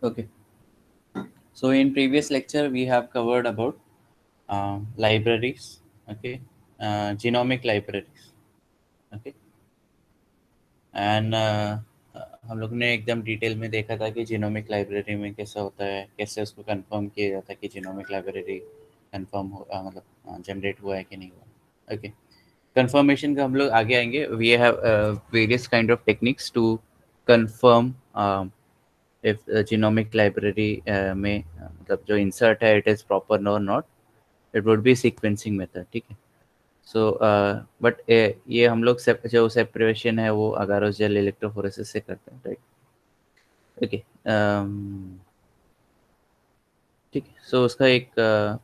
Okay. So in previous lecture, we have covered about libraries. Okay. Genomic libraries. Okay. And हम लोग ने एकदम detail में देखा था कि जीनोमिक लाइब्रेरी में कैसा होता है, कैसे उसको कंफर्म किया जाता है कि जीनोमिक लाइब्रेरी कंफर्म हो, मतलब जनरेट हुआ है कि नहीं हुआ. ओके. कंफर्मेशन का हम लोग आगे आएंगे. We have various kind of techniques to confirm if genomic library में मतलब जो इंसर्ट है इट इज़ प्रॉपर और not. It would be sequencing method. ठीक है. सो बट ये हम लोग जो सेपरेशन है वो अगारोस जेल इलेक्ट्रोफोरेसिस से करते हैं, राइट. ओके. ठीक है. सो उसका एक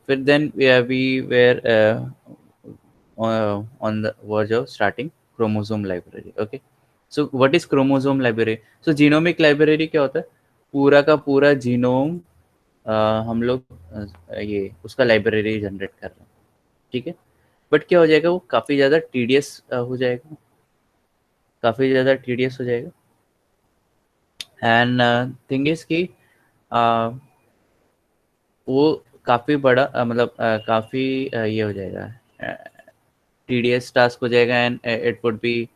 फिर then we were on the verge of starting chromosome library. Okay. So what is chromosome library? So genomic library क्या होता है? पूरा का पूरा जीनोम हम लोग ये उसका लाइब्रेरी जनरेट कर रहे हैं. ठीक है. बट क्या हो जाएगा, वो काफ़ी ज़्यादा टीडियस हो जाएगा, काफ़ी ज़्यादा टीडियस हो जाएगा. एंड थिंग इज कि वो काफ़ी बड़ा मतलब काफ़ी ये हो जाएगा, टीडियस टास्क हो जाएगा. एंड इट वुड बी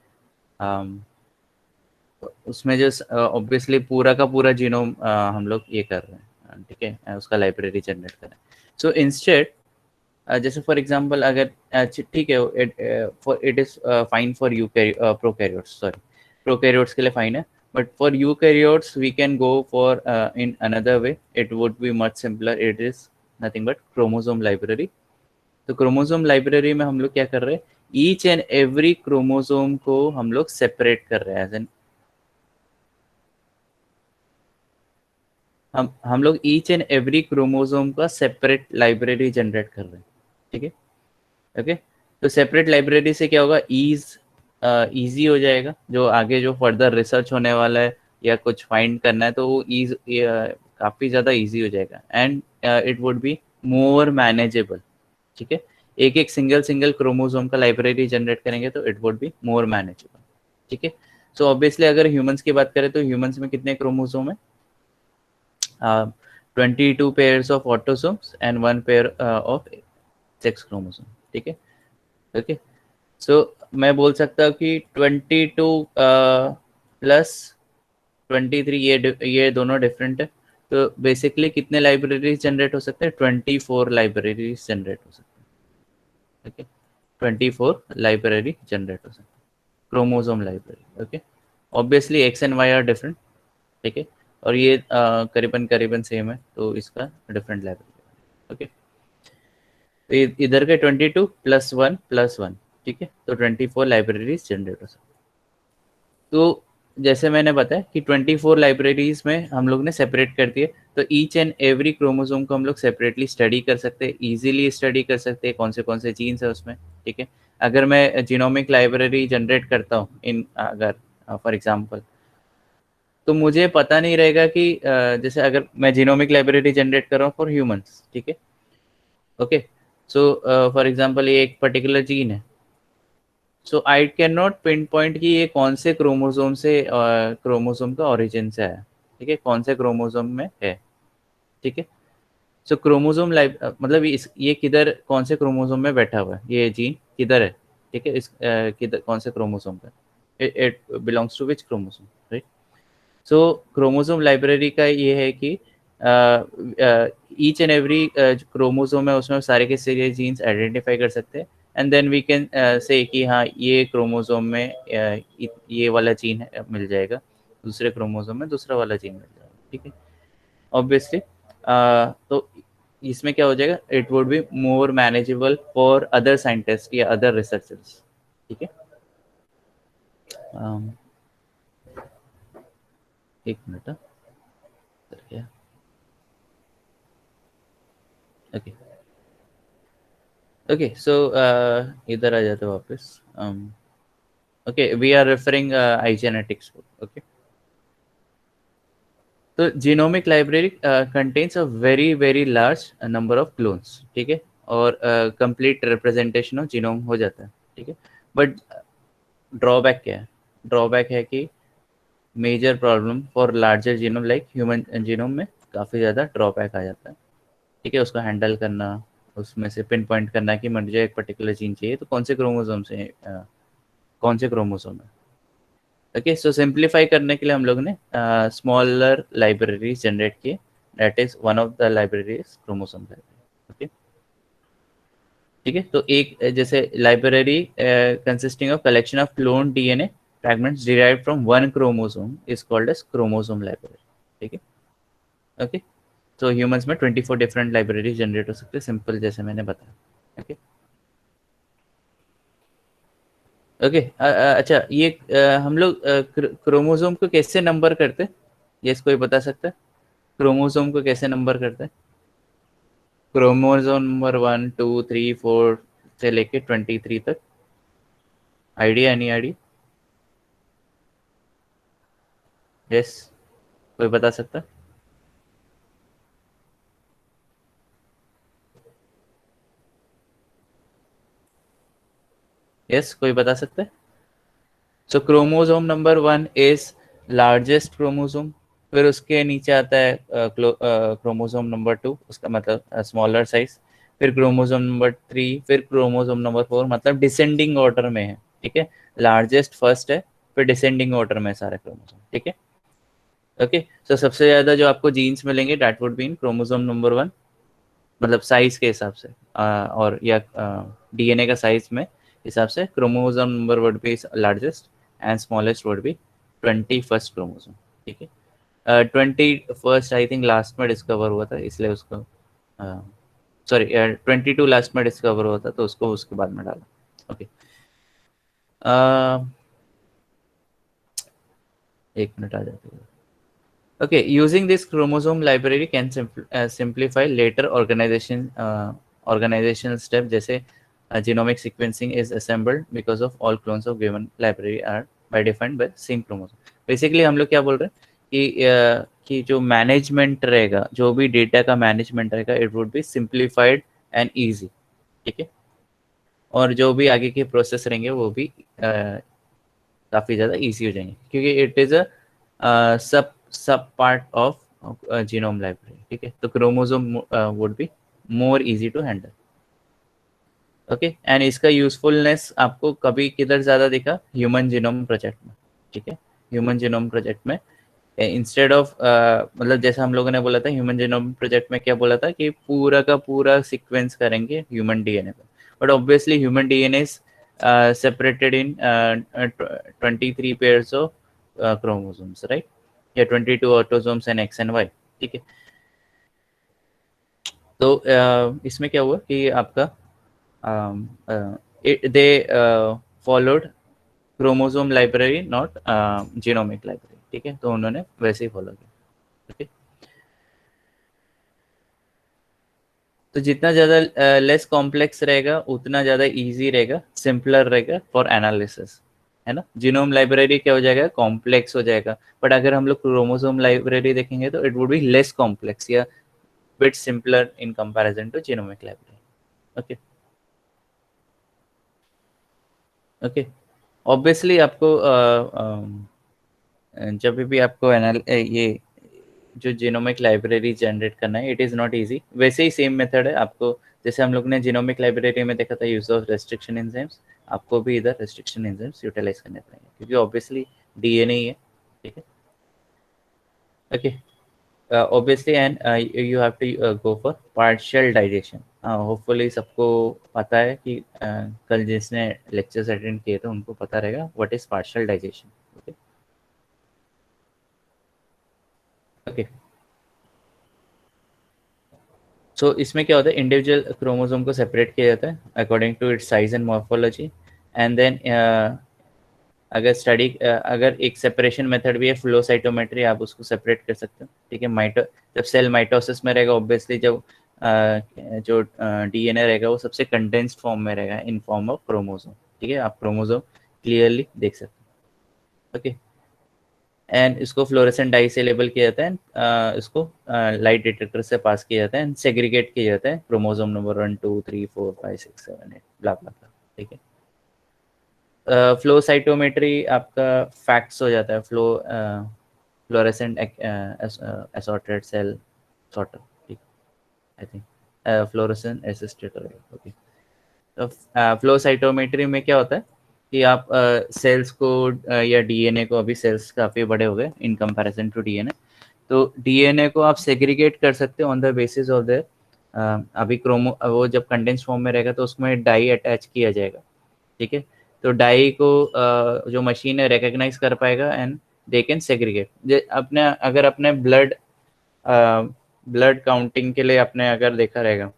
उसमें जो ऑब्वियसली पूरा का पूरा जीनोम हम लोग ये कर रहे हैं. ठीक है. उसका लाइब्रेरी जनरेट कर रहे हैं. सो इंस्टेड जैसे फॉर एग्जांपल अगर ठीक है, for it is fine for prokaryotes, sorry prokaryotes के लिए फाइन है. But for eukaryotes we can go for in another way. It would be much simpler. It is nothing but chromosome library. तो chromosome library में हम लोग क्या कर रहे हैं, ईच एंड एवरी क्रोमोसोम को हम लोग सेपरेट कर रहे हैं. एज एन हम लोग ईच एंड एवरी क्रोमोसोम का सेपरेट लाइब्रेरी जनरेट कर रहे हैं. ठीक है. ओके. तो सेपरेट लाइब्रेरी से क्या होगा, ईजी हो जाएगा. जो आगे जो फर्दर रिसर्च होने वाला है या कुछ फाइंड करना है तो वो काफ़ी ज़्यादा ईजी हो जाएगा. And it would be more manageable. ठीक है. एक एक सिंगल सिंगल क्रोमोसोम का लाइब्रेरी जनरेट करेंगे तो it would be more manageable. ठीक है. सो ऑब्वियसली अगर ह्यूमंस की बात करें तो ह्यूमंस में कितने क्रोमोसोम है? 22 pairs of autosomes and 1 pair of sex chromosome. ठीक है. ओके. सो मैं बोल सकता हूँ कि 22 प्लस 23 ये दोनों डिफरेंट है. तो बेसिकली कितने लाइब्रेरीज जनरेट हो सकते हैं? 24 लाइब्रेरीज जनरेट हो सकते हैं. ओके. 24 लाइब्रेरी जनरेट हो सकते हैं, chromosome library. Okay. Obviously X and Y are different. ठीक है. और ये करीबन करीबन सेम है तो इसका डिफरेंट लाइब्रेरी. ओके. तो इधर के 22 प्लस 1 प्लस 1. ठीक है. तो 24 लाइब्रेरीज जनरेट हो सकते हैं. तो जैसे मैंने बताया कि 24 लाइब्रेरीज में हम लोग ने सेपरेट कर दिए. तो ईच एंड एवरी क्रोमोसोम को हम लोग सेपरेटली स्टडी कर सकते हैं, इजीली स्टडी कर सकते हैं कौन से जीन्स है उसमें. ठीक है. अगर मैं जीनोमिक लाइब्रेरी जनरेट करता हूँ इन अगर फॉर एग्जांपल, तो मुझे पता नहीं रहेगा कि जैसे अगर मैं जीनोमिक लाइब्रेरी जनरेट कर रहा हूँ फॉर ह्यूमंस. ठीक है. ओके. सो फॉर एग्जांपल ये एक पर्टिकुलर जीन है. So I can not pinpoint कि ये कौन से क्रोमोसोम से क्रोमोसोम का ओरिजिन से है. ठीक है. कौन से क्रोमोसोम में है. ठीक है. सो क्रोमोसोम लाइफ मतलब ये किधर कौन से क्रोमोसोम में बैठा हुआ है, ये जीन किधर है. ठीक है. इस किधर कौन से क्रोमोसोम का, it belongs to which chromosome, right. So chromosome library का ये है कि ईच एंड एवरी क्रोमोसोम है उसमें सारे के सारे जीन्स आइडेंटिफाई कर सकते हैं. And then we can say कि हाँ ये क्रोमोसोम में ये वाला जीन मिल जाएगा, दूसरे क्रोमोसोम में दूसरा वाला जीन मिल जाएगा. ठीक है. ऑब्वियसली तो इसमें क्या हो जाएगा, it would be more manageable for other scientist या अदर रिसर्चर्स. ठीक है. एक मिनट. ओके. ओके. सो इधर आ जाते वापस. Okay. We are referring epigenetics. Okay. तो genomic library contains a very very large number of clones. ठीक है. और कंप्लीट रिप्रेजेंटेशन ऑफ जीनोम हो जाता है. ठीक है. बट ड्रॉबैक क्या है? ड्रॉबैक है कि major problem for larger genome like human genome में काफ़ी ज़्यादा ड्रॉबैक आ जाता है, ठीक है। उसको हैंडल करना, उसमें से पिन पॉइंट करना कि मुझे एक पर्टिकुलर जीन चाहिए तो कौन से क्रोमोसोम से कौन से क्रोमोसोम है। ओके, सो सिंप्लीफाई करने के लिए हम लोग ने स्मॉलर लाइब्रेरीज जनरेट किए, that is one of the libraries chromosome library. Okay, ठीक है। तो एक जैसे library consisting of collection of clone DNA fragments derived from one chromosome is called as chromosome library, ठीक है। ओके, तो ह्यूमंस में 24 डिफरेंट लाइब्रेरीज जनरेट हो सकते हैं, सिंपल जैसे मैंने बताया। ओके ओके, अच्छा ये हम लोग क्रोमोसोम को कैसे नंबर करते हैं, ये कोई बता सकता है? क्रोमोसोम को कैसे नंबर करते हैं? क्रोमोसोम नंबर 1 2 3 4 से लेके 23 तक, आइडिया? Any idea? यस, कोई बता सकता है? यस, कोई बता सकता है? So chromosome number 1 is largest chromosome, फिर उसके नीचे आता है क्रोमोसोम नंबर 2, उसका मतलब स्मॉलर साइज, फिर क्रोमोसोम नंबर 3, फिर क्रोमोसोम नंबर 4, मतलब डिसेंडिंग ऑर्डर में है, ठीक है। लार्जेस्ट फर्स्ट है, फिर डिसेंडिंग ऑर्डर में सारे क्रोमोसोम, ठीक है। ओके, तो सबसे ज्यादा जो आपको जीन्स मिलेंगे that would be in chromosome number 1, मतलब साइज के हिसाब से और या डीएनए का साइज में हिसाब से chromosome number would be largest and smallest would be 21st chromosome, ठीक है। 21st आई थिंक लास्ट में डिस्कवर हुआ था, इसलिए उसको सॉरी 22 लास्ट में डिस्कवर हुआ था तो उसको उसके बाद में डाला। ओके, एक मिनट आ जाते हैं। Okay, using this chromosome library can simplify later organizational step, जैसे genomic sequencing is assembled because of all clones of given library are by defined by same chromosome. Basically हम लोग क्या बोल रहे हैं कि जो मैनेजमेंट रहेगा, जो भी डेटा का मैनेजमेंट रहेगा, it would B simplified and easy, ठीक है। और जो भी आगे के प्रोसेस रहेंगे वो भी काफ़ी ज़्यादा ईजी हो जाएंगे, क्योंकि इट इज़ अ सब पार्ट ऑफ जीनोम लाइब्रेरी, ठीक है। तो chromosome would be more easy to handle. Okay, and इसका यूजफुलनेस आपको कभी किधर ज़्यादा दिखा? ह्यूमन जीनोम प्रोजेक्ट में, ठीक है। ह्यूमन जीनोम प्रोजेक्ट में इंस्टेड ऑफ मतलब जैसा हम लोगों ने बोला था, ह्यूमन जीनोम प्रोजेक्ट में क्या बोला था कि पूरा का पूरा सीक्वेंस करेंगे ह्यूमन डीएनए पर, but obviously human DNA is separated in 23 pairs of chromosomes, right, या 22 autosomes and X and Y, ठीक है। तो इसमें क्या हुआ कि आपका they followed chromosome library not genomic library, ठीक है। तो उन्होंने वैसे ही फॉलो किया, ठीक है। तो जितना ज़्यादा लेस कॉम्प्लेक्स रहेगा उतना ज़्यादा इजी रहेगा, सिंपलर रहेगा फॉर एनालिसिस, है ना। जीनोम लाइब्रेरी क्या हो जाएगा? कॉम्प्लेक्स हो जाएगा, बट अगर हम लोग क्रोमोसोम लाइब्रेरी देखेंगे तो it would be less complex या bit simpler in comparison to genomic library. Okay okay, obviously आपको जब भी आपको ये जो जीनोमिक लाइब्रेरी जनरेट करना है, इट इज़ नॉट इजी। वैसे ही सेम मेथड है आपको, जैसे हम लोग ने जीनोमिक लाइब्रेरी में देखा था यूज ऑफ रेस्ट्रिक्शन एंजाइम्स, आपको भी इधर रेस्ट्रिक्शन एंजाइम्स यूटिलाइज करने पड़ेंगे, क्योंकि ऑब्वियसली डीएनए ही है, ठीक है। Okay, obviously and you have to go for partial digestion. Hopefully सबको पता है कि कल जिसने लेक्चर्स अटेंड किए थे उनको पता रहेगा what is partial digestion. Okay okay, so इसमें क्या होता है, इंडिविजुअल क्रोमोसोम को सेपरेट किया जाता है according to its size and morphology, and then अगर एक सेपरेशन मेथड भी है, फ्लो साइटोमेट्री, आप उसको सेपरेट कर सकते हो, ठीक है। जब सेल माइटोसिस में रहेगा, ऑब्वियसली जब जो डीएनए रहेगा वो सबसे कंडेंस्ड फॉर्म में रहेगा इन फॉर्म ऑफ क्रोमोसोम, ठीक है। आप क्रोमोसोम क्लियरली देख सकते हो, ओके। एंड इसको फ्लोरेसेंट डाई से लेबल किया जाता है, इसको लाइट डिटेक्टर से पास किया जाता है एंड सेग्रीगेट किया जाता है, क्रोमोसोम नंबर 1 2 3 4 5 6 7 8 ब्ला ब्ला ब्ला, ठीक है। फ्लो साइटोमेट्री आपका फैक्ट्स हो जाता है, फ्लोरेसेंट असॉर्टेड सेल सॉर्टर, ठीक, I think fluorescence assisted, okay. तो फ्लो साइटोमेट्री में क्या होता है कि आप सेल्स को या डीएनए को, अभी सेल्स काफ़ी बड़े हो गए इन कंपैरिजन टू डीएनए, तो डीएनए को आप सेग्रीगेट कर सकते हो on the basis of the, अभी क्रोमो, वो जब कंडेंस फॉर्म में रहेगा तो उसमें डाई अटैच किया जाएगा, ठीक है। तो डाई को जो मशीन है रिकग्नाइज कर पाएगा एंड दे कैन सेग्रीगेट। अपने अगर अपने ब्लड काउंटिंग के लिए आपने अगर देखा रहेगा,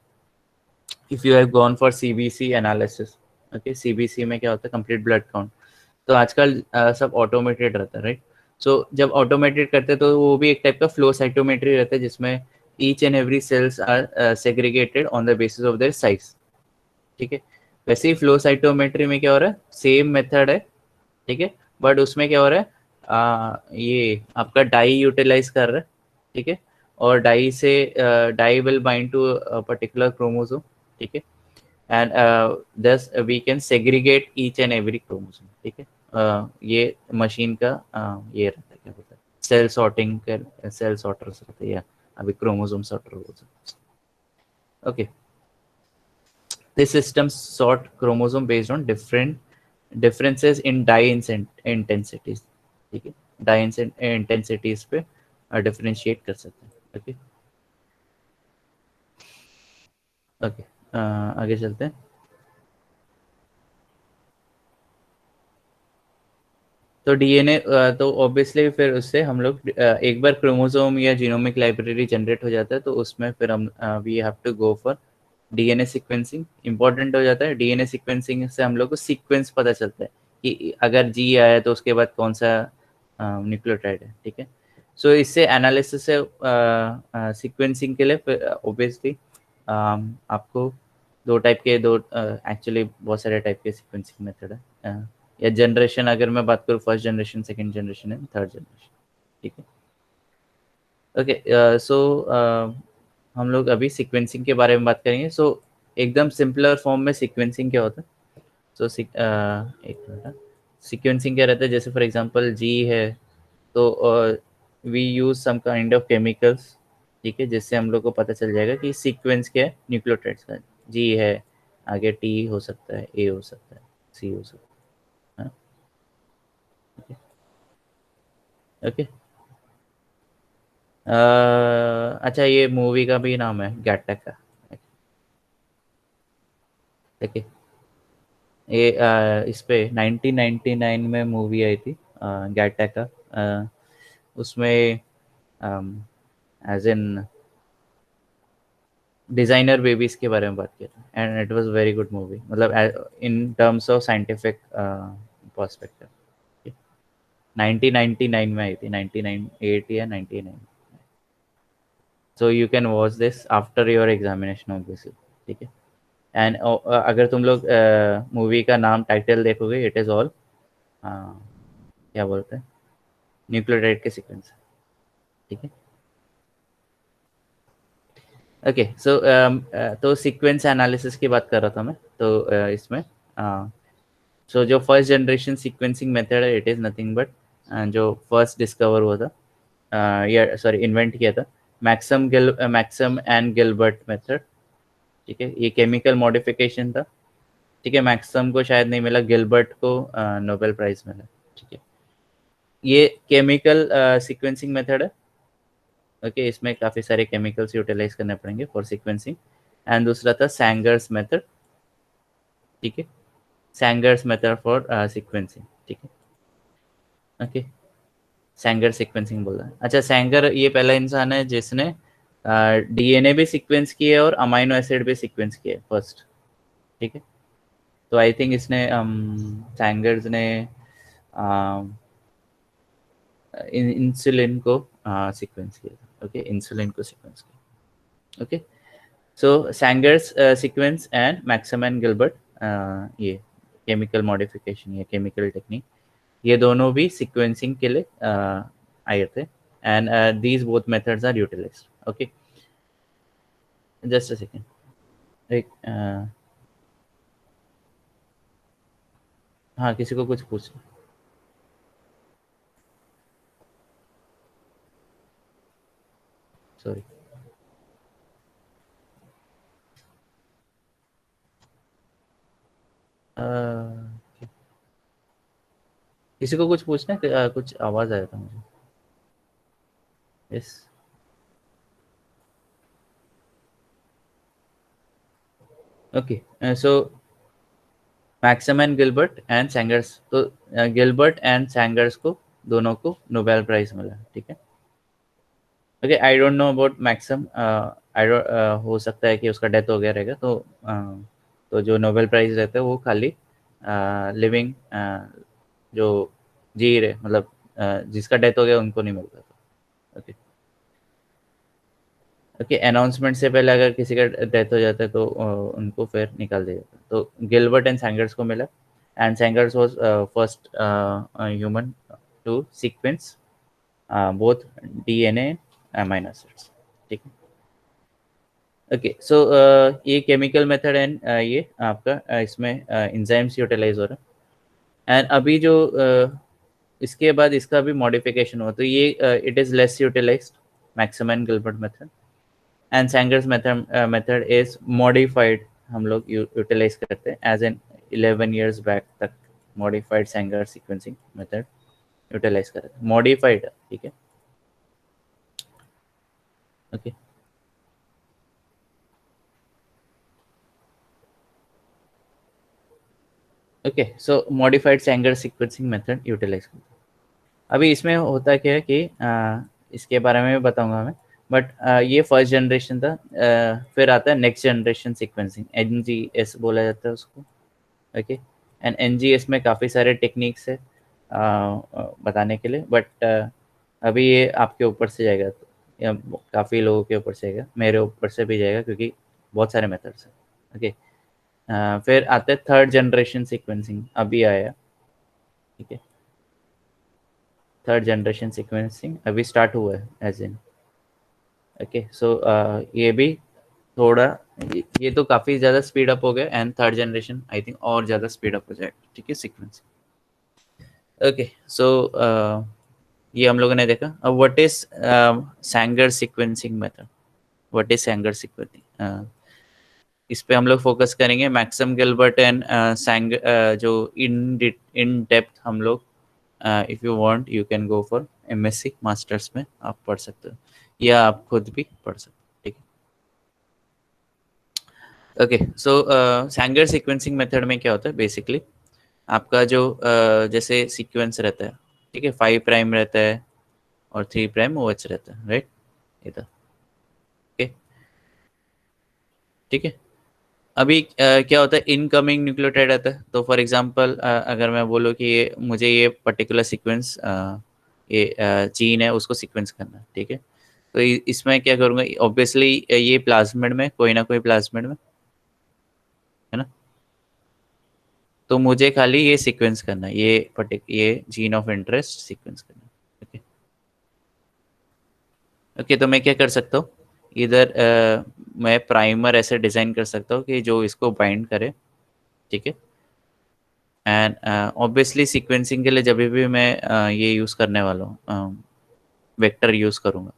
if you have gone for CBC analysis, okay, CBC में क्या होता है, कंप्लीट ब्लड काउंट, तो आजकल सब ऑटोमेटेड रहता है, राइट। सो जब ऑटोमेटेड करते हैं तो वो भी एक टाइप का फ्लो साइटोमेट्री रहता है, जिसमें each and every cells are segregated on the basis of their size, ठीक है। वैसे ही फ्लो साइटोमेट्री में क्या हो रहा है, सेम मेथड है, ठीक है, बट उसमें क्या हो रहा है, ये आपका डाई यूटिलाइज कर रहा है, ठीक है, और डाई से dye will bind to particular chromosome, ठीक है, and thus we can segregate each and every chromosome, ठीक है। ये मशीन का ये रहता है, क्या बोलते हैं, सेल सॉर्टिंग कर, सेल सॉर्टर्स रहते हैं, या अभी क्रोमोसोम सॉर्टर बोल सकते हैं, okay. This system sort chromosome based on differences in dye intensities, ठीक है, dye intensities पे डिफरेंशिएट कर सकते हैं, ओके। ओके, आगे चलते हैं। तो डीएनए, तो ऑब्वियसली फिर उससे हम लोग एक बार क्रोमोसोम या जीनोमिक लाइब्रेरी जनरेट हो जाता है, तो उसमें फिर हम we have to go for DNA sequencing. Important हो जाता है डीएनए सीक्वेंसिंग से, हम लोग को सीक्वेंस पता चलता है कि अगर जी आया तो उसके बाद कौन सा न्यूक्लियोटाइड है, ठीक है। सो इससे एनालिसिस से सीक्वेंसिंग के लिए फिर ऑब्वियसली आपको दो एक्चुअली बहुत सारे टाइप के सीक्वेंसिंग मेथड है, या जनरेशन, अगर मैं बात करूँ first generation, second generation and third generation, ठीक है। ओके, सो हम लोग अभी सीक्वेंसिंग के बारे में बात करेंगे। सो एकदम सिंपलर फॉर्म में सीक्वेंसिंग क्या होता है, सो एक मिनट, सीक्वेंसिंग क्या रहता है, जैसे फॉर एग्जांपल जी है, तो we use some kind of chemicals, ठीक है, जिससे हम लोग को पता चल जाएगा कि सीक्वेंस क्या है न्यूक्लियोटाइड्स का। जी है, आगे टी हो सकता है, ए हो सकता है, सी हो सकता है, ओके। अच्छा, ये मूवी का भी नाम है गैट्टा, ठीक है। ये इस पे 1999 में मूवी आई थी गैट्टा, उसमें एज इन डिजाइनर बेबीज के बारे में बात किया था, and it was very good movie, मतलब in terms of scientific perspective. 1999 में आई थी, 1998 या 99, so you can watch this after your examination obviously, ठीक है। एंड अगर तुम लोग मूवी का नाम टाइटल देखोगे, इट इज ऑल क्या बोलते हैं, न्यूक्लियोटाइड के सीक्वेंस, ठीक है। ओके, सो तो सीक्वेंस एनालिसिस की बात कर रहा था मैं, तो इसमें सो जो फर्स्ट जनरेशन सीक्वेंसिंग मेथड है, इट इज़ नथिंग बट जो फर्स्ट डिस्कवर हुआ था, या सॉरी इन्वेंट किया था, मैक्सम एंड गिलबर्ट मेथड, ठीक है। ये केमिकल मॉडिफिकेशन था, ठीक है। मैक्सम को शायद नहीं मिला, गिलबर्ट को नोबेल प्राइज मिला, ठीक है। ये केमिकल सीक्वेंसिंग मेथड है, ओके। इसमें काफ़ी सारे केमिकल्स यूटिलाइज करने पड़ेंगे फॉर सीक्वेंसिंग। एंड दूसरा था सैंगर्स मेथड, ठीक है, सैंगर्स मेथड फॉर सीक्वेंसिंग, ठीक है, ओके। सैंगर सीक्वेंसिंग बोल रहा है, अच्छा। सैंगर ये पहला इंसान है जिसने डीएनए भी सीक्वेंस किए और अमाइनो एसिड भी सीक्वेंस किए फर्स्ट, ठीक है। तो आई थिंक इसने सैंगर्स ने इंसुलिन को सीक्वेंस किया, ओके, इंसुलिन को सीक्वेंस किया, okay. So Sanger's sequence and Maxam and Gilbert, ये केमिकल मॉडिफिकेशन या केमिकल टेक्निक, ये दोनों भी सीक्वेंसिंग के लिए आए थे, and these both methods are utilized, okay. Just a second, एक हाँ, किसी को कुछ पूछ, सॉरी। किसी को कुछ पूछना है? कुछ आवाज आया था मुझे। Yes. Okay, so Maxam and Gilbert and Sanger's, तो गिलबर्ट एंड सैंगर्स को दोनों को नोबेल प्राइज मिला, ठीक है। Okay, I don't know about Maxam, I don't, हो सकता है कि उसका डेथ हो गया रहेगा, तो जो नोबेल प्राइज रहता है वो खाली लिविंग जो जी रहे, मतलब जिसका डेथ हो गया उनको नहीं मिलता था। ओके। ओके, अनाउंसमेंट से पहले अगर किसी का डेथ हो जाता है तो उनको फिर निकाल दिया जाता है, तो गिलबर्ट एंड सैंगर्स को मिला। And Sanger's was first human to sequence both DNA amino acids, ठीक है। ओके, सो ये केमिकल मेथड एंड ये आपका इसमें एंजाइम्स यूटिलाइज हो रहा है। एंड अभी जो इसके बाद इसका भी मॉडिफिकेशन हुआ, तो ये it is less utilized, Maxam and Gilbert method. And Sanger's method is modified, हम लोग यूटिलाइज करते हैं एज एन 11 years बैक तक modified Sanger sequencing method utilize करते हैं, मॉडिफाइड, ठीक है। Okay, okay, so modified Sanger sequencing method utilize करते हैं। अभी इसमें होता क्या है कि इसके बारे में भी बताऊंगा मैं, बट ये फर्स्ट जनरेशन था। फिर आता है नेक्स्ट जनरेशन सीक्वेंसिंग, NGS बोला जाता है उसको। ओके, एंड NGS में काफ़ी सारे टेक्निक्स है बताने के लिए, बट अभी ये आपके ऊपर से जाएगा, तो या काफ़ी लोगों के ऊपर से जाएगा, मेरे ऊपर से भी जाएगा क्योंकि बहुत सारे मेथड्स हैं। ओके, फिर आते हैं थर्ड जनरेशन सीक्वेंसिंग, अभी आया, ठीक है। थर्ड जनरेशन सीक्वेंसिंग अभी स्टार्ट हुआ है एज इन। ओके, सो ये भी थोड़ा, ये तो काफ़ी ज़्यादा स्पीड अप हो गया, and third generation I think और ज़्यादा स्पीड अप हो जाएगा, ठीक है, सीक्वेंस। ओके, सो ये हम लोगों ने देखा। अब what is Sanger sequencing method, what is Sanger sequencing, इस पे हम लोग फोकस करेंगे। मैक्सम गिलबर्ट एंड सैंग जो इन डेप्थ हम लोग, if you want you can go for MSc masters में आप पढ़ सकते हो, या आप खुद भी पढ़ सकते हो, ठीक है। ओके, सो सैंगर सीक्वेंसिंग मेथड में क्या होता है बेसिकली, आपका जो जैसे सीक्वेंस रहता है, ठीक है, 5' रहता है और 3' OH रहता है, राइट, इधर, ओके, ठीक है। अभी क्या होता है, इनकमिंग न्यूक्लियोटाइड आता है, तो फॉर एग्जांपल अगर मैं बोलूँ कि ये मुझे ये पर्टिकुलर सीक्वेंस, ये जीन है उसको सीक्वेंस करना है, ठीक है, तो इसमें क्या करूँगा, ऑब्वियसली ये प्लाज्मिड में, कोई ना कोई प्लाज्मिड में, है ना, तो मुझे खाली ये सीक्वेंस करना है, ये जीन ऑफ इंटरेस्ट सीक्वेंस करना है। ओके, ओके, तो मैं क्या कर सकता हूँ, इधर मैं प्राइमर ऐसे डिज़ाइन कर सकता हूँ कि जो इसको बाइंड करे, ठीक है। एंड ऑब्वियसली सीक्वेंसिंग के लिए जब भी मैं ये यूज़ करने वाला हूँ, वेक्टर यूज़ करूँगा,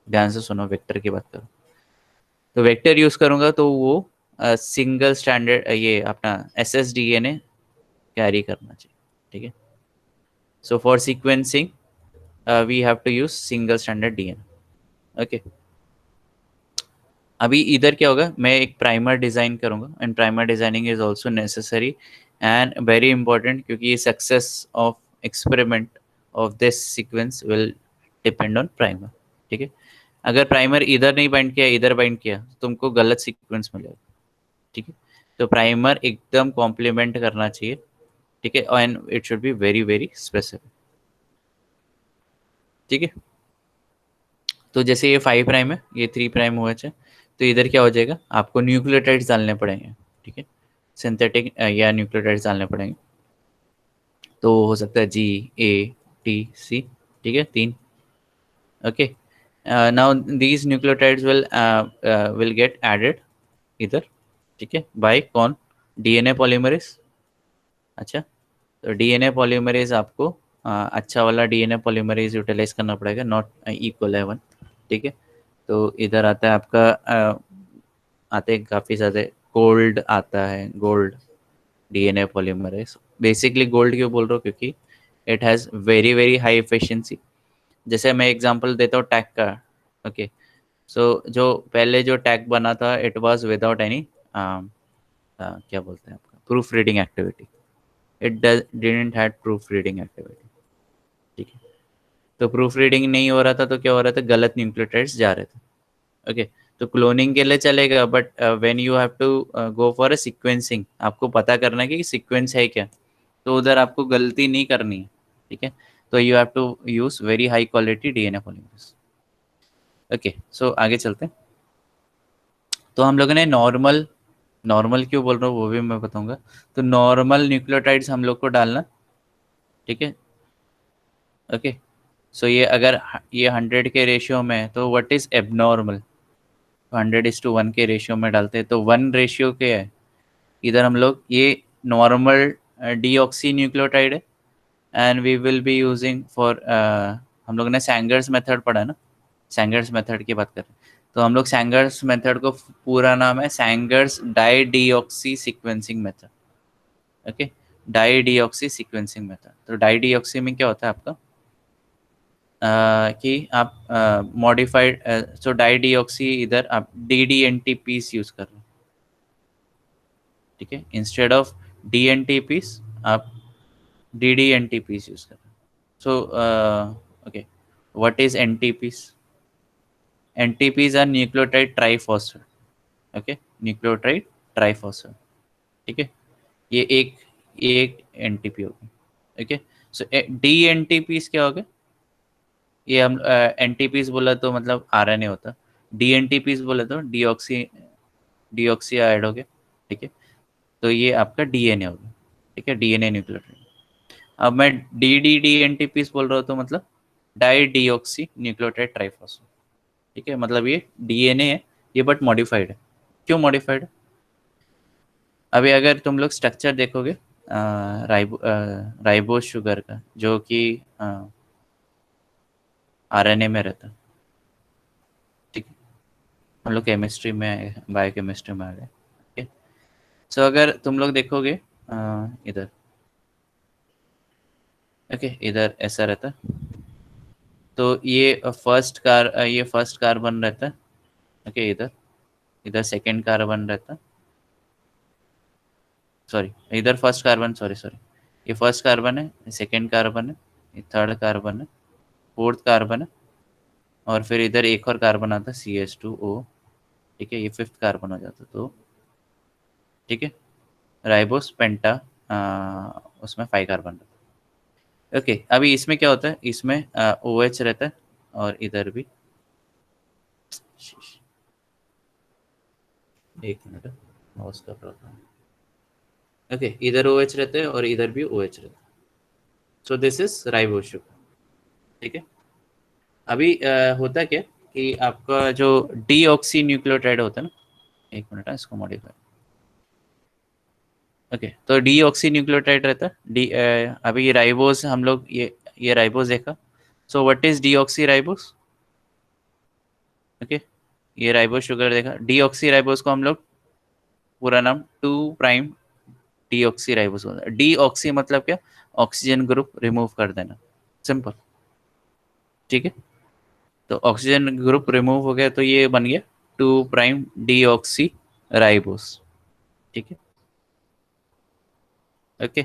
ध्यान से सुनो, वेक्टर की बात करूँ, तो वेक्टर यूज़ करूँगा तो वो सिंगल स्टैंडर्ड ये अपना SSDNA कैरी करना चाहिए, ठीक है। So for sequencing we have to use single standard DNA। Okay, अभी इधर क्या होगा, मैं एक प्राइमर डिज़ाइन करूँगा, and primer designing is also necessary and very important, क्योंकि success of experiment of this sequence will depend on primer, ठीक है। अगर प्राइमर इधर नहीं बाइंड किया, इधर बाइंड किया, तो तुमको गलत सीक्वेंस मिलेगा, ठीक है। तो प्राइमर एकदम कॉम्प्लीमेंट करना चाहिए, ठीक है, and it should be very very specific, ठीक है। तो जैसे ये 5' है, ये 3' हुआ है, तो इधर क्या हो जाएगा, आपको न्यूक्लियोटाइड्स डालने पड़ेंगे, ठीक है, सिंथेटिक या न्यूक्लियोटाइड्स डालने पड़ेंगे, तो हो सकता है GATC, ठीक है, 3। Okay, now these nucleotides will get added इधर, ठीक है, बाय कौन, DNA पॉलीमरेज। अच्छा, तो DNA पॉलीमरेज आपको अच्छा वाला DNA पॉलीमरेज यूटिलाइज करना पड़ेगा, नॉट इक्वल है 1, ठीक है। तो इधर आता है आपका आते हैं काफ़ी ज़्यादा, गोल्ड आता है, gold DNA polymerase. Basically gold क्यों बोल रहा हूँ, क्योंकि it has very very high efficiency. जैसे मैं एग्जांपल देता हूँ टैग का। ओके, सो जो पहले जो टैग बना था इट वाज विदाउट एनी क्या बोलते हैं आपका proof reading activity. It didn't had proof reading activity. ठीक है, तो प्रूफ रीडिंग नहीं हो रहा था तो क्या हो रहा था, गलत न्यूक्लियोटाइड्स जा रहे थे। ओके, तो क्लोनिंग के लिए चलेगा, but when you have to go for a sequencing, आपको पता करना है कि सीक्वेंस है क्या, तो उधर आपको गलती नहीं करनी है। ठीक है, तो you have to use very high quality DNA polymerase. Okay, so आगे चलते हैं। तो हम लोगों ने नॉर्मल, नॉर्मल क्यों बोल रहा हूँ वो भी मैं बताऊंगा। तो नॉर्मल न्यूक्लियोटाइड्स हम लोग को डालना। ठीक है, ओके, सो ये अगर ये 100 के रेशियो में है तो व्हाट इज एबनॉर्मल, 100:1 के रेशियो में डालते हैं तो 1 रेशियो के है। इधर हम लोग ये नॉर्मल डीऑक्सी न्यूक्लियोटाइड है, and we will be using for, हम लोग ने सैंगर्स मेथड पढ़ा ना, सैंगर्स मेथड की बात करें तो हम लोग सैंगर्स मेथड को पूरा नाम है Sanger's dideoxy sequencing method. Okay, dideoxy sequencing method. तो डाई डीऑक्सी में क्या होता है आपका, कि आप मॉडिफाइड, सो डाई डीऑक्सी इधर आप D D N T Ps use कर रहे हो। ठीक है, instead of D N T Ps आप D D N T Ps use कर रहे हो। So okay, what is N T Ps? N T Ps are nucleotide triphosphate. Okay, nucleotide triphosphate. ठीक है, ये एक एन टी पी होगी। Okay, so D N T Ps क्या होगा, ये हम एन टी पीस बोला तो मतलब आर एन ए होता, डी एन टी पीस बोले तो डीऑक्सी, डीऑक्सी ऐड हो गया। ठीक है, तो ये आपका डीएनए हो गया। ठीक है, डीएनए न्यूक्लियोटाइड। अब मैं D D D N T piece बोल रहा हूँ तो मतलब डाई डीऑक्सी न्यूक्लियोटाइड ट्राइफॉस्फेट। ठीक है, मतलब ये डीएनए है ये, बट मॉडिफाइड है। क्यों मॉडिफाइड है? अभी अगर तुम लोग स्ट्रक्चर देखोगे राइबोस शुगर का, जो कि आरएनए में रहता है। ठीक है, हम लोग केमिस्ट्री में, बायोकेमिस्ट्री में आ गए। ठीक है, सो अगर तुम लोग देखोगे इधर, ओके, इधर ऐसा रहता है, तो ये फर्स्ट कार्बन रहता है। ओके, इधर इधर सेकेंड कार्बन रहता है, सॉरी इधर फर्स्ट कार्बन, सॉरी सॉरी, ये फर्स्ट कार्बन है, सेकेंड कार्बन है, ये थर्ड कार्बन है, फोर्थ कार्बन है, और फिर इधर एक और कार्बन आता है CH2O। ठीक है, ये फिफ्थ कार्बन हो जाता है। तो ठीक है, राइबोस पेंटा, उसमें 5 कार्बन रहता है। ओके, अभी इसमें क्या होता है, इसमें OH रहता है, और इधर भी, एक मिनट, माउस का प्रॉब्लम। ओके, इधर OH रहते हैं और इधर भी OH रहता है। So this is ribose sugar. ठीक है, अभी होता क्या कि आपका जो डीऑक्सी न्यूक्लियोटाइड होता है ना, एक मिनट है, इसको मॉडिफाई। ओके, तो डीऑक्सी न्यूक्लियोटाइड रहता है अभी ये राइबोस, हम लोग ये राइबोस देखा। सो what is deoxy ribose? Okay, ये राइबोस शुगर देखा, डीऑक्सी राइबोस को हम लोग पूरा नाम 2' डीऑक्सी राइबोस होता है। डीऑक्सी मतलब क्या, ऑक्सीजन ग्रुप रिमूव कर देना, सिंपल। ठीक है, तो ऑक्सीजन ग्रुप रिमूव हो गया तो ये बन गया 2' डीऑक्सी राइबोस। ठीक है, ओके,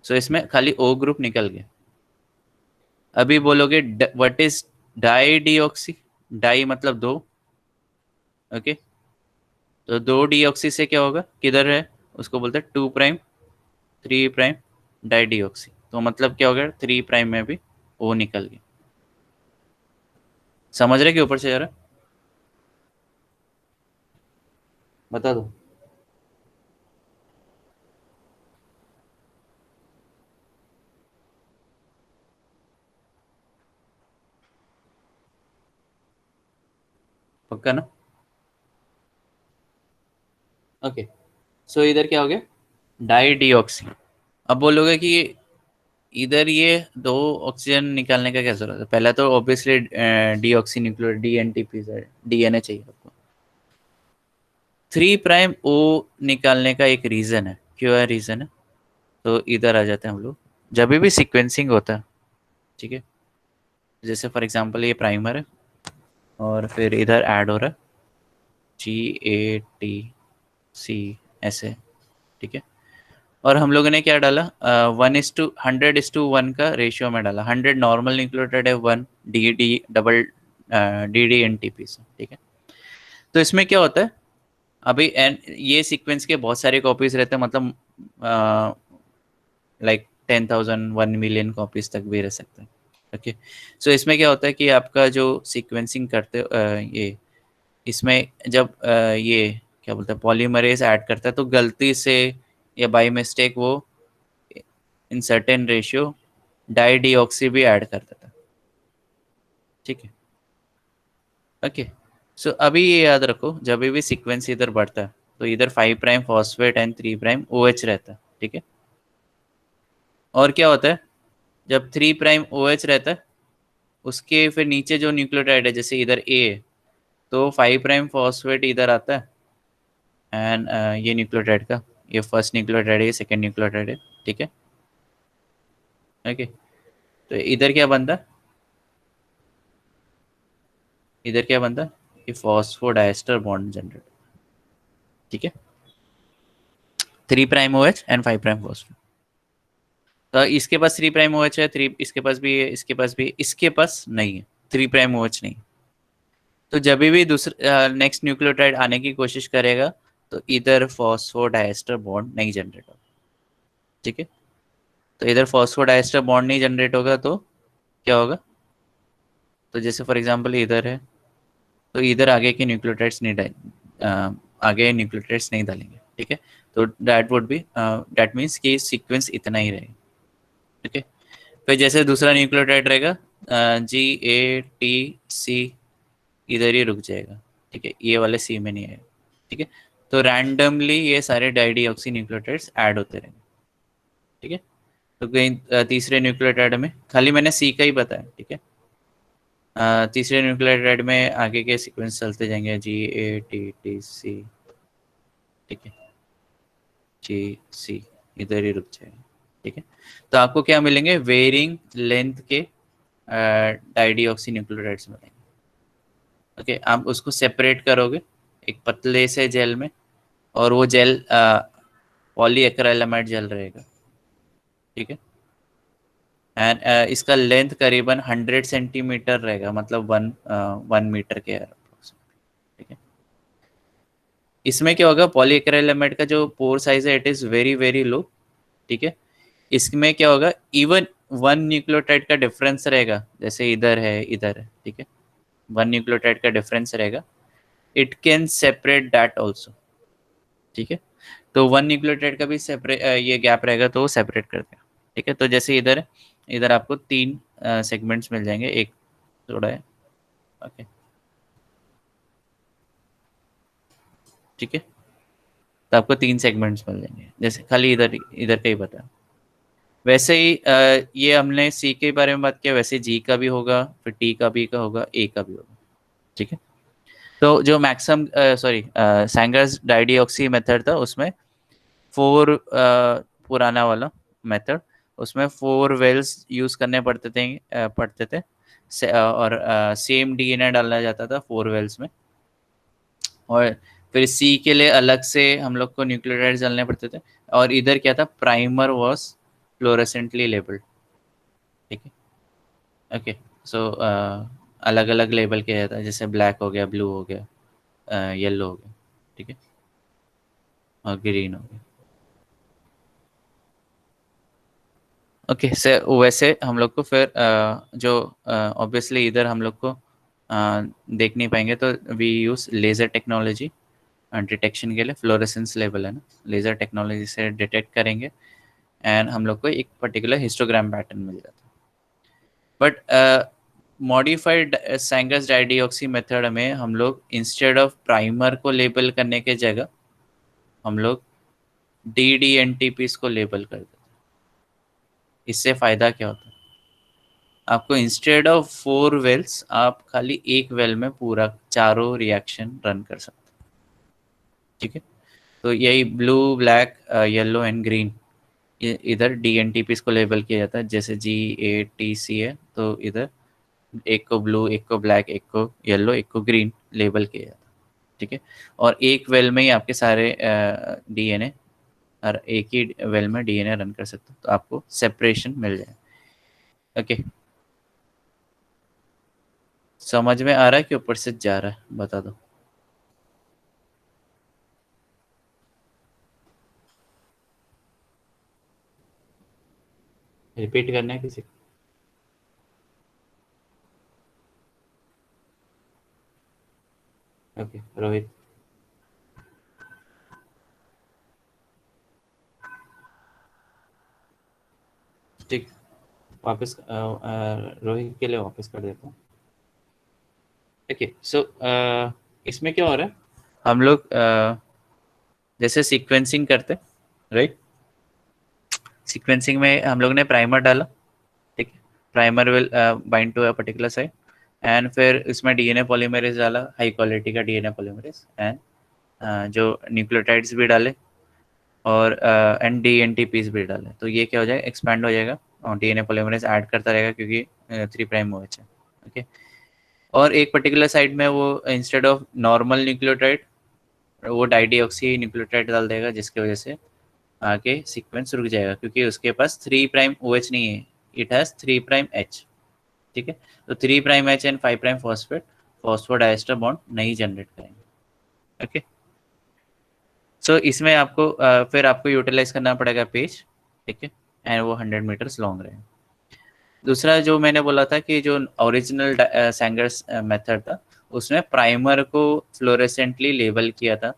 सो इसमें खाली O ग्रुप निकल गया। अभी बोलोगे what is di deoxy? Di मतलब दो। ओके, तो दो डीऑक्सी से क्या होगा, किधर है, उसको बोलते हैं 2', 3' डाई डीऑक्सी। तो मतलब क्या हो गया, 3' में भी O निकल गया। समझ रहे कि ऊपर से जा रहा है? बता दो। पक्का ना? ओके, सो इधर क्या हो गया, डाई डीऑक्सी। अब बोलोगे कि इधर ये दो ऑक्सीजन निकालने का क्या जरूरत है? पहला तो ऑब्वियसली डीऑक्सी न्यूक्लियोटाइड डीएनटीपी डीएनए चाहिए आपको। 3' O निकालने का एक रीजन है, क्यों है रीजन है, तो इधर आ जाते हैं हम लोग। जब भी सीक्वेंसिंग होता है, ठीक है, जैसे फॉर एग्जांपल ये प्राइमर है और फिर इधर ऐड हो रहा है GATC ऐसे, ठीक है, और हम लोगों ने क्या डाला 1:100:1 का रेशियो में डाला। 100 नॉर्मल न्यूक्लियोटाइड है, 1 DD डबल DDNTP से, ठीक है। तो इसमें क्या होता है अभी, एन ये सीक्वेंस के बहुत सारे कॉपीज रहते हैं, मतलब लाइक 10,000 1 मिलियन कॉपीज तक भी रह सकते हैं। ओके, सो इसमें क्या होता है कि आपका जो सीक्वेंसिंग करते ये इसमें जब ये क्या बोलते हैं पॉलीमरेज ऐड करता है तो गलती से या बाय मिस्टेक वो in certain ratio di deoxy भी ऐड कर देता है, ठीक है। ओके, सो अभी ये याद रखो जब भी सीक्वेंस इधर बढ़ता है तो इधर 5 prime phosphate and 3 prime OH रहता है, ठीक है। और क्या होता है जब 3 प्राइम OH रहता है उसके फिर नीचे जो न्यूक्लियोटाइड है जैसे इधर A है तो 5 प्राइम फॉस्फेट इधर आता है एंड ये न्यूक्लियोटाइड का ये फर्स्ट न्यूक्लियोटाइड है, ये सेकेंड न्यूक्लियोटाइड है, ठीक है। ओके, तो इधर क्या बनता है, इधर क्या बनता है, ये फॉस्फोडाइस्टर बॉन्ड जनरेट, ठीक है, 3 prime OH and 5 prime phosphate. तो इसके पास 3 प्राइम OH है, 3 इसके पास भी है, इसके पास भी है, इसके पास नहीं है, 3 प्राइम OH नहीं। तो जब भी दूसरा नेक्स्ट न्यूक्लियोटाइड आने की कोशिश करेगा तो इधर फॉस्फोडाइस्टर बॉन्ड नहीं जनरेट होगा, ठीक है। तो इधर फॉस्फोडाइस्टर बॉन्ड नहीं जनरेट होगा तो क्या होगा, तो जैसे फॉर एग्जांपल इधर है तो इधर आगे के न्यूक्लियोटाइड्स नहीं आगे न्यूक्लियोटाइड्स नहीं डालेंगे, ठीक है। तो that would be that means कि सीक्वेंस इतना ही रहेगा, ठीक है। फिर जैसे दूसरा न्यूक्लियोटाइड रहेगा GATC इधर ही रुक जाएगा, ठीक है, ये वाले C में नहीं आएगा, ठीक है। तो रैंडमली ये सारे डाइडिऑक्सी न्यूक्लियोटाइड्स ऐड होते रहेंगे, ठीक है। तो कहीं तीसरे न्यूक्लियोटाइड में खाली मैंने C का ही बताया, ठीक है। तीसरे न्यूक्लियोटाइड में आगे के सीक्वेंस चलते जाएंगे GATTC, ठीक है, GC इधर ही रुक जाएगा, ठीक है। तो आपको क्या मिलेंगे, वेरिंग लेंथ के डाइडिऑक्सी न्यूक्लियोटाइड्स मिलेंगे। ओके, आप उसको सेपरेट करोगे एक पतले से जेल में और वो जेल पॉलीएक्रिलामाइड जेल रहेगा, ठीक है। एंड इसका लेंथ करीबन 100 सेंटीमीटर रहेगा, मतलब 1 मीटर के approximately, ठीक है। इसमें क्या होगा, पॉलीएक्रिलामाइड का जो पोर साइज है it is very very low, ठीक है। इसमें क्या होगा, इवन 1 न्यूक्लियोटाइड का डिफरेंस रहेगा, जैसे इधर है इधर है, ठीक है, 1 न्यूक्लियोटाइड का डिफरेंस रहेगा, it can separate that also, ठीक है। तो 1 न्यूक्लियोटाइड का भी सेपरेट ये गैप रहेगा तो वो सेपरेट कर देगा, ठीक है। तो जैसे इधर है, इधर आपको 3 सेगमेंट्स मिल जाएंगे, एक थोड़ा है, ओके, ठीक है। तो आपको 3 सेगमेंट्स मिल जाएंगे, जैसे खाली इधर इधर का ही बता। वैसे ही ये हमने C के बारे में बात किया, वैसे G का भी होगा, फिर T का भी का होगा, A का भी होगा, ठीक है। तो जो मैक्सिमम सॉरी सैंगर्स डाइडिऑक्सी मेथड था उसमें 4 पुराना वाला मेथड, उसमें 4 वेल्स यूज करने पड़ते थे और सेम DNA डालना जाता था 4 वेल्स में। और फिर C के लिए अलग से हम लोग को न्यूक्लियोटाइड्स डालने पड़ते थे। और इधर क्या था, प्राइमर वाज फ्लोरेसेंटली लेबल्ड, ठीक है। ओके, सो अलग अलग लेबल किया जाता है, जैसे ब्लैक हो गया, ब्लू हो गया, येलो हो गया, ठीक है, और ग्रीन हो गया। ओके, से वैसे हम लोग को फिर जो ऑब्वियसली इधर हम लोग को देख नहीं पाएंगे तो we use laser technology detection के लिए। फ्लोरेसेंस लेवल है ना, लेज़र टेक्नोलॉजी से डिटेक्ट करेंगे एंड हम लोग को एक पर्टिकुलर हिस्टोग्राम पैटर्न मिल जाता है। बट मॉडिफाइड सैंगर्स डाइडिऑक्सी मेथड में हम लोग इंस्टेड ऑफ प्राइमर को लेबल करने के जगह हम लोग DDNTPs को लेबल कर देते हैं। इससे फ़ायदा क्या होता है, आपको इंस्टेड ऑफ 4 वेल्स आप खाली एक वेल में पूरा चारों रिएक्शन रन कर सकते हैं, ठीक है। तो यही blue, black, yellow and green, इधर DNTP को लेबल किया जाता है, जैसे GATC है तो इधर एक को ब्लू, एक को ब्लैक, एक को येलो, एक को ग्रीन लेबल किया जाता है, ठीक है। और एक वेल में ही आपके सारे DNA और एक ही वेल में DNA रन कर सकते हो, तो आपको सेपरेशन मिल जाए। ओके, समझ में आ रहा है कि ऊपर से जा रहा है, बता दो। रिपीट करना है किसी को? ओके रोहित। ठीक, वापस रोहित के लिए वापस कर देता हूँ। ओके सो इसमें क्या हो रहा है, हम लोग जैसे सीक्वेंसिंग करते, राइट। सीक्वेंसिंग में हम लोग ने प्राइमर डाला, ठीक है। Primer will bind to a particular site, and फिर इसमें DNA पॉलीमरेज डाला, हाई क्वालिटी का DNA पॉलीमरेज, एंड जो न्यूक्लियोटाइड्स भी डाले, और एंड DNTPs भी डाले, तो ये क्या हो जाएगा, एक्सपैंड हो जाएगा, और DNA पॉलीमरेज ऐड करता रहेगा क्योंकि 3' OH है, ओके। और एक पर्टिकुलर साइड में वो इंस्टेड ऑफ नॉर्मल न्यूक्लियोटाइड वो डाइडिऑक्सी न्यूक्लियोटाइड डाल देगा, जिसकी वजह से आगे सीक्वेंस रुक जाएगा, क्योंकि उसके पास 3' OH नहीं है, इट हैज 3'H, ठीक है। तो 3'H एंड 5' फॉस्फोडाइस्टर बॉन्ड नहीं जनरेट करेंगे, ओके। सो इसमें आपको फिर आपको यूटिलाइज करना पड़ेगा पेज, ठीक है, एंड वो 100 मीटर्स लॉन्ग रहेगा। दूसरा जो मैंने बोला था कि जो ओरिजिनल सैंगर्स मेथड था, उसमें प्राइमर को फ्लोरेसेंटली लेबल किया था,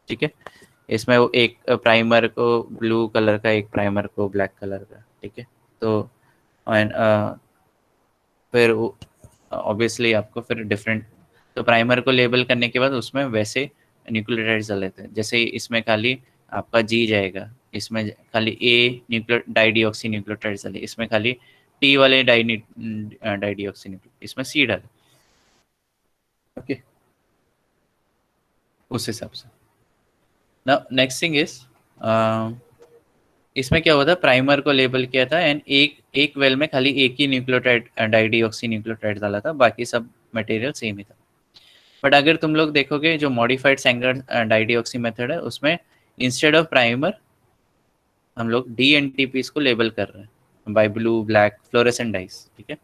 ठीक है। इसमें वो एक प्राइमर को ब्लू कलर का, एक प्राइमर को ब्लैक कलर का, ठीक है। तो एंड फिर ऑब्वियसली आपको फिर डिफरेंट, तो प्राइमर को लेबल करने के बाद उसमें वैसे न्यूक्लियोटाइड्स डाल लेते हैं, जैसे इसमें खाली आपका G जाएगा, इसमें खाली A न्यूक्लियो डाइडिऑक्सी न्यूक्लियोटाइड्स डाले, इसमें खाली T वाले डाइडिऑक्सी न्यूक्लियो, इसमें C डाले, ओके, उस हिसाब से। नाउ नेक्स्ट थिंग इज, इसमें क्या हुआ था, प्राइमर को लेबल किया था, एंड एक एक वेल में खाली एक ही न्यूक्लियोटाइड डाइडिऑक्सी न्यूक्लियोटाइड डाला था, बाकी सब मटेरियल सेम ही था। बट अगर तुम लोग देखोगे जो मॉडिफाइड सैंगर डाइडिऑक्सी मेथड है, उसमें इंस्टेड ऑफ प्राइमर हम लोग DNTPs को लेबल कर रहे हैं by blue black fluorescent dyes, ठीक है।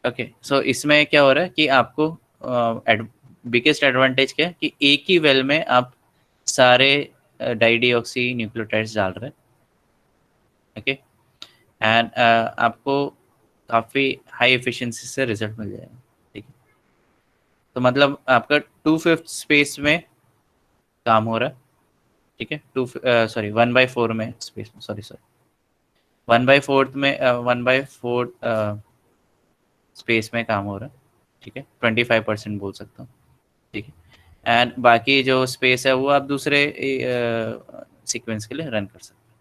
ओके सो इसमें क्या हो रहा है कि आपको बिगेस्ट एडवांटेज क्या है कि एक ही वेल में आप सारे डाइडिऑक्सी न्यूक्लियोटाइड्स डाल रहे हैं, ओके, एंड आपको काफ़ी हाई एफिशिएंसी से रिजल्ट मिल जाएगा, ठीक है। तो मतलब आपका 2/5 स्पेस में काम हो रहा है, ठीक है, 1/4 में स्पेस में, सॉरी 1/4 में 1/4 स्पेस में काम हो रहा है, ठीक है, 25% बोल सकता हूँ, ठीक है। एंड बाकी जो स्पेस है वो आप दूसरे सीक्वेंस के लिए रन कर सकते हैं,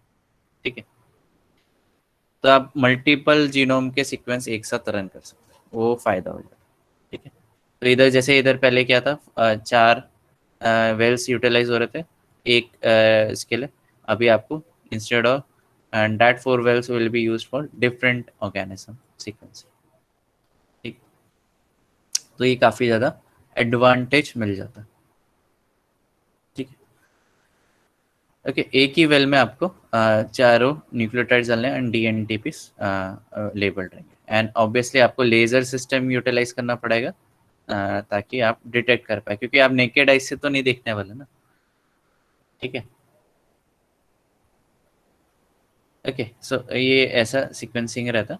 ठीक है। तो आप मल्टीपल जीनोम के सीक्वेंस एक साथ रन कर सकते हैं, वो फायदा हो जाता है, ठीक है। तो इधर जैसे इधर पहले क्या था, 4 वेल्स यूटिलाइज हो रहे थे एक इसके लिए, अभी आपको instead of and that 4 wells will be used for different organism sequence, ठीक। तो ये काफ़ी ज़्यादा एडवांटेज मिल जाता है, ठीक है। ओके, एक ही वेल में आपको चारों न्यूक्लियोटाइड्स डालने एंड DNTPs लेबल्ड रहेंगे, एंड ऑब्वियसली आपको लेजर सिस्टम यूटिलाइज करना पड़ेगा ताकि आप डिटेक्ट कर पाए, क्योंकि आप नेकेड आइज से तो नहीं देखने वाले ना, ठीक है। ओके सो ये ऐसा सीक्वेंसिंग रहता,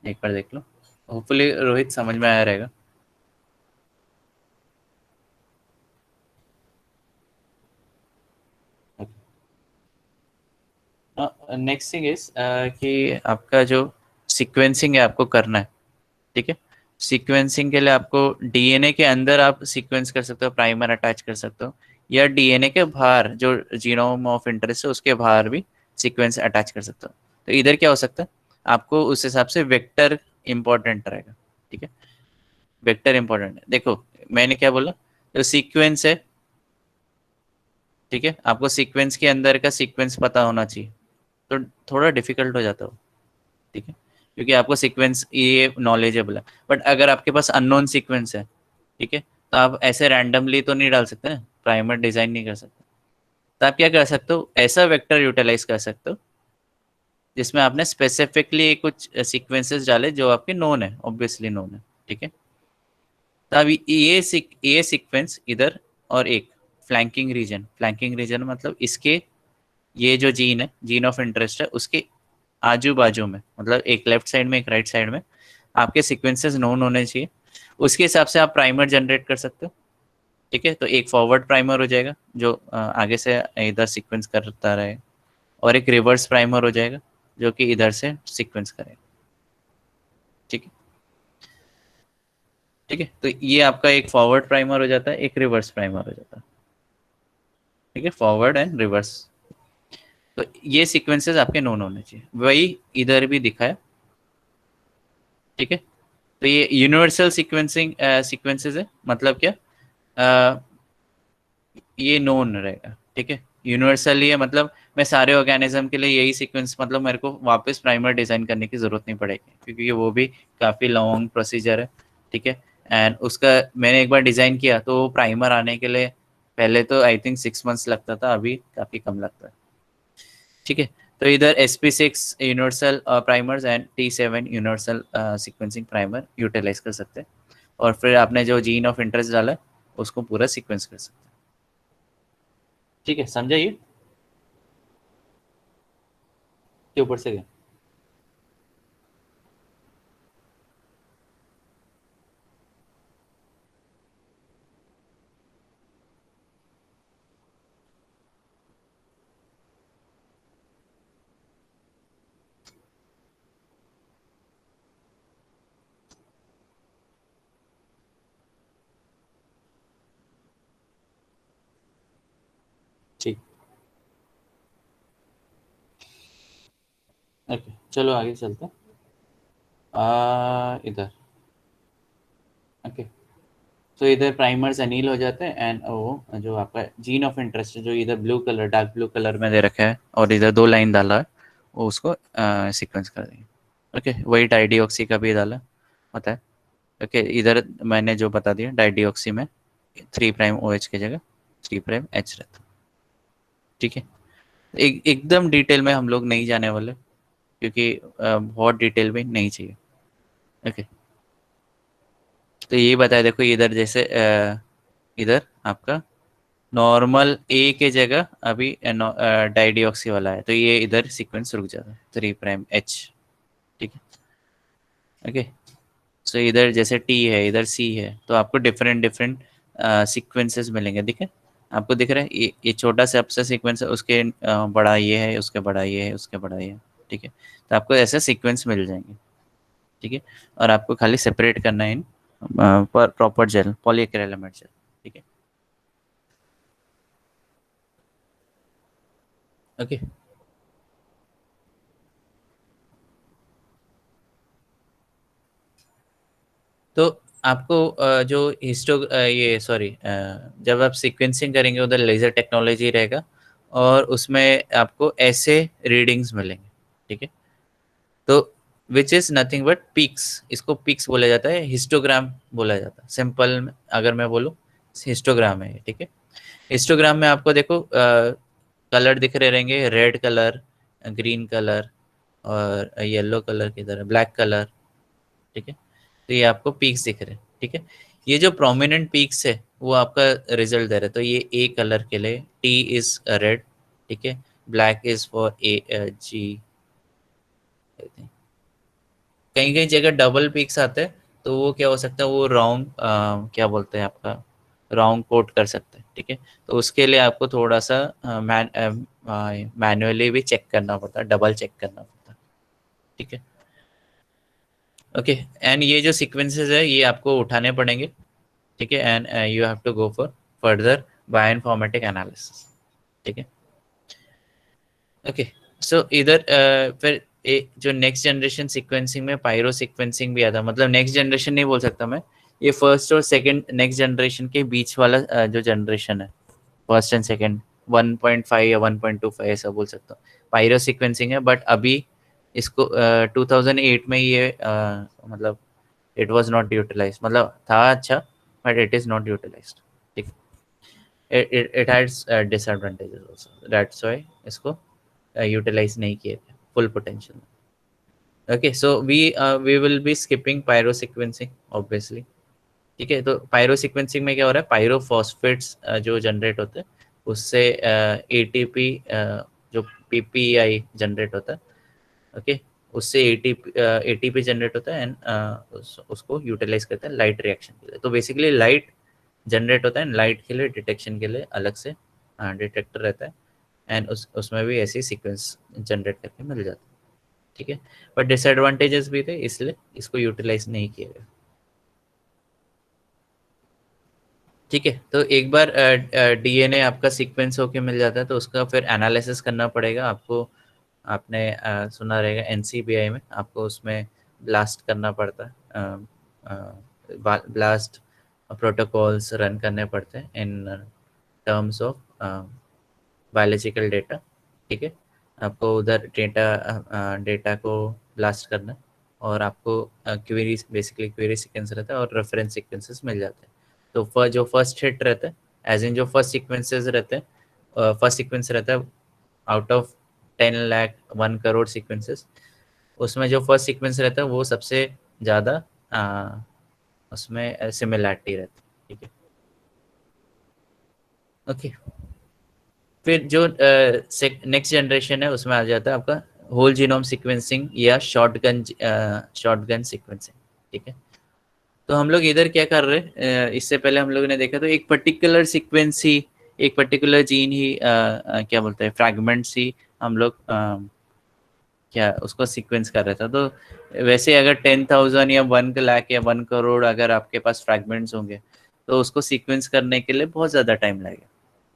एक बार देख लो, होपफुली रोहित समझ में आया रहेगा। नेक्स्ट थिंग इज कि आपका जो सीक्वेंसिंग है आपको करना है, ठीक है। सीक्वेंसिंग के लिए आपको DNA के अंदर आप सीक्वेंस कर सकते हो, प्राइमर अटैच कर सकते हो, या DNA के बाहर जो जीनोम ऑफ इंटरेस्ट है उसके बाहर भी सीक्वेंस अटैच कर सकते हो। तो इधर क्या हो सकता है, आपको उस हिसाब से वेक्टर इंपॉर्टेंट रहेगा, ठीक है। वेक्टर इंपॉर्टेंट है, देखो मैंने क्या बोला, जो सीक्वेंस है, ठीक है, आपको सीक्वेंस के अंदर का सीक्वेंस पता होना चाहिए, तो थोड़ा डिफिकल्ट हो जाता हो, ठीक है, क्योंकि आपको सीक्वेंस ये नॉलेजेबल है। बट अगर आपके पास अननोन सीक्वेंस है, ठीक है, तो आप ऐसे रैंडमली तो नहीं डाल सकते ना, प्राइमर डिजाइन नहीं कर सकते। तो आप क्या कर सकते हो, ऐसा वेक्टर यूटिलाइज कर सकते हो जिसमें आपने स्पेसिफिकली कुछ सीक्वेंसेस डाले जो आपके नोन है, ऑब्वियसली नोन है, ठीक है। तो अब ये सीक्वेंस इधर, और एक फ्लैंकिंग रीजन मतलब इसके, ये जो जीन है, जीन ऑफ इंटरेस्ट है, उसके आजू बाजू में, मतलब एक लेफ्ट साइड में एक राइट साइड में आपके सीक्वेंसेस नोन होने चाहिए। उसके हिसाब से आप प्राइमर जनरेट कर सकते हो, ठीक है। तो एक फॉरवर्ड प्राइमर हो जाएगा जो आगे से इधर सीक्वेंस करता रहे, और एक रिवर्स प्राइमर हो जाएगा जो कि इधर से सीक्वेंस करेगा, ठीक है। ठीक है, तो ये आपका एक फॉरवर्ड प्राइमर हो जाता है, एक रिवर्स प्राइमर हो जाता है, ठीक है, फॉरवर्ड एंड रिवर्स। तो ये सीक्वेंसेस आपके नोन होने चाहिए, वही इधर भी दिखाया, ठीक है। तो ये यूनिवर्सल सीक्वेंसेस है, मतलब क्या, अ, ये नोन रहेगा, ठीक है। यूनिवर्सल है मतलब मैं सारे ऑर्गेनिज्म के लिए यही सीक्वेंस, मतलब मेरे को वापस प्राइमर डिजाइन करने की जरूरत नहीं पड़ेगी, क्योंकि वो भी काफी लॉन्ग प्रोसीजर है, ठीक है। एंड उसका मैंने एक बार डिजाइन किया तो प्राइमर आने के लिए पहले तो आई थिंक 6 मंथ्स लगता था, अभी काफी कम लगता है, ठीक है। तो इधर SP6 universal primers and T7 universal sequencing primer utilize कर सकते हैं, और फिर आपने जो जीन ऑफ इंटरेस्ट डाला उसको पूरा सीक्वेंस कर सकते हैं, ठीक है, समझा ये के ऊपर से गया। ठीक, ओके, चलो आगे चलते हैं। इधर, ओके। तो इधर प्राइमर्स अनिल हो जाते हैं, एंड वो जो आपका जीन ऑफ इंटरेस्ट है जो इधर blue colour, dark blue colour में दे रखा है और इधर 2 लाइन डाला है, वो उसको सीक्वेंस कर देंगे, ओके। वही डाइडिऑक्सी का भी डाला होता है, ओके। इधर मैंने जो बता दिया, डाइडिऑक्सी में 3' OH की जगह 3' H रहता है, ठीक है। एकदम डिटेल में हम लोग नहीं जाने वाले, क्योंकि बहुत डिटेल में नहीं चाहिए, ओके। तो ये बताया, देखो इधर जैसे इधर आपका नॉर्मल ए के जगह अभी डाइडिऑक्सी वाला है, तो ये इधर सीक्वेंस रुक जाता है 3' H, ठीक है, ओके। सो इधर जैसे टी है, इधर सी है, तो आपको डिफरेंट डिफरेंट सीक्वेंसेस मिलेंगे, दिखे आपको, दिख रहा है ये छोटा सा सबसे सीक्वेंस है, उसके बड़ा ये है, उसके बड़ा ये है, उसके बड़ा ये है, ठीक है। तो आपको ऐसे सीक्वेंस मिल जाएंगे, ठीक है। और आपको खाली सेपरेट करना है इन पर प्रॉपर जेल, पॉलीक्रेलामाइड जेल, ठीक है, ओके। तो आपको जो ये सॉरी, जब आप सीक्वेंसिंग करेंगे उधर लेज़र टेक्नोलॉजी रहेगा, और उसमें आपको ऐसे रीडिंग्स मिलेंगे, ठीक है। तो which is nothing but peaks, इसको पीक्स बोला जाता है, हिस्टोग्राम बोला जाता है, सिंपल में अगर मैं बोलूँ हिस्टोग्राम है ये, ठीक है। हिस्टोग्राम में आपको देखो कलर दिख रहे रहेंगे, रेड कलर, ग्रीन कलर, और येलो कलर की तरह ब्लैक कलर, ठीक है। तो ये आपको पीक्स दिख रहे हैं, ठीक है। ये जो प्रोमिनेंट पीक्स है वो आपका रिजल्ट दे रहा है, तो ये ए कलर के लिए टी इज रेड, ठीक है। ब्लैक इज फॉर ए जी, कहीं कहीं जगह डबल पीक्स आते हैं, तो वो क्या हो सकता है, वो रॉन्ग, क्या बोलते हैं आपका, रॉन्ग कोट कर सकते हैं, ठीक है। तो उसके लिए आपको थोड़ा सा मैनुअली भी चेक करना पड़ता है, डबल चेक करना पड़ता है, ठीक है, ओके। एंड ये जो सीक्वेंसेस है ये आपको उठाने पड़ेंगे, ठीक है, and you have to go for further bioinformatic analysis, ठीक है, ओके। सो इधर फिर जो नेक्स्ट जनरेशन सीक्वेंसिंग में पायरो सीक्वेंसिंग भी आता, मतलब नेक्स्ट जनरेशन नहीं बोल सकता मैं, ये फर्स्ट और सेकंड नेक्स्ट जनरेशन के बीच वाला जो जनरेशन है, फर्स्ट एंड सेकंड 1.5 या 1.25 ऐसा बोल सकता हूँ, पायरो सीक्वेंसिंग है। बट अभी इसको 2008 में ये मतलब इट वाज नॉट यूटिलाइज्ड, मतलब था अच्छा but it is not utilized. ठीक, it has disadvantages also, that's why इसको यूटिलाइज नहीं किए थे full potential. Okay, so we will be skipping pyrosequencing obviously. ठीक है, तो पायरो सीक्वेंसिंग में क्या हो रहा है, पायरोफॉस्फेट्स जो जनरेट होते हैं उससे एटीपी जो पीपीआई जनरेट होता है। ओके, उससे एटीपी जनरेट होता है एंड उसको यूटिलाइज करते हैं लाइट रिएक्शन के लिए। तो बेसिकली लाइट जनरेट होता है, लाइट के लिए डिटेक्शन के लिए अलग से डिटेक्टर रहता है एंड उसमें भी ऐसी सीक्वेंस जनरेट करके मिल जाता है। ठीक है, बट डिसएडवांटेजेस भी थे इसलिए इसको यूटिलाइज नहीं किया गया। ठीक है, तो एक बार डीएनए आपका सीक्वेंस होके मिल जाता है तो उसका फिर एनालिसिस करना पड़ेगा आपको। आपने सुना रहेगा एनसीबीआई में आपको उसमें ब्लास्ट करना पड़ता है, ब्लास्ट प्रोटोकॉल्स रन करने पड़ते हैं इन टर्म्स ऑफ बायोलॉजिकल डेटा। ठीक है, आपको उधर डेटा को ब्लास्ट करना है और आपको क्वेरीज, बेसिकली क्वेरी सीक्वेंस रहता है और रेफरेंस सीक्वेंसेस मिल जाते हैं। तो जो फर्स्ट हिट रहता है, एज इन जो फर्स्ट सीक्वेंसेस रहते हैं, फर्स्ट सीक्वेंस रहता है out of 10 lakh 1 crore sequences, उसमें जो फर्स्ट सीक्वेंस रहता है वो सबसे ज़्यादा उसमें सिमिलैरिटी रहती है। ठीक है, ओके। फिर जो नेक्स्ट जनरेशन है उसमें आ जाता है आपका होल जीनोम सीक्वेंसिंग या शॉटगन सीक्वेंसिंग। ठीक है, तो हम लोग इधर क्या कर रहे हैं, इससे पहले हम लोगों ने देखा तो एक पर्टिकुलर सीक्वेंस ही, एक पर्टिकुलर जीन ही क्या बोलते हैं फ्रैगमेंट्स ही हम लोग क्या उसको सीक्वेंस कर रहा था। तो वैसे अगर 10,000 या 1 लाख या 1 करोड़ अगर आपके पास फ्रैगमेंट्स होंगे तो उसको सीक्वेंस करने के लिए बहुत ज़्यादा टाइम लगेगा।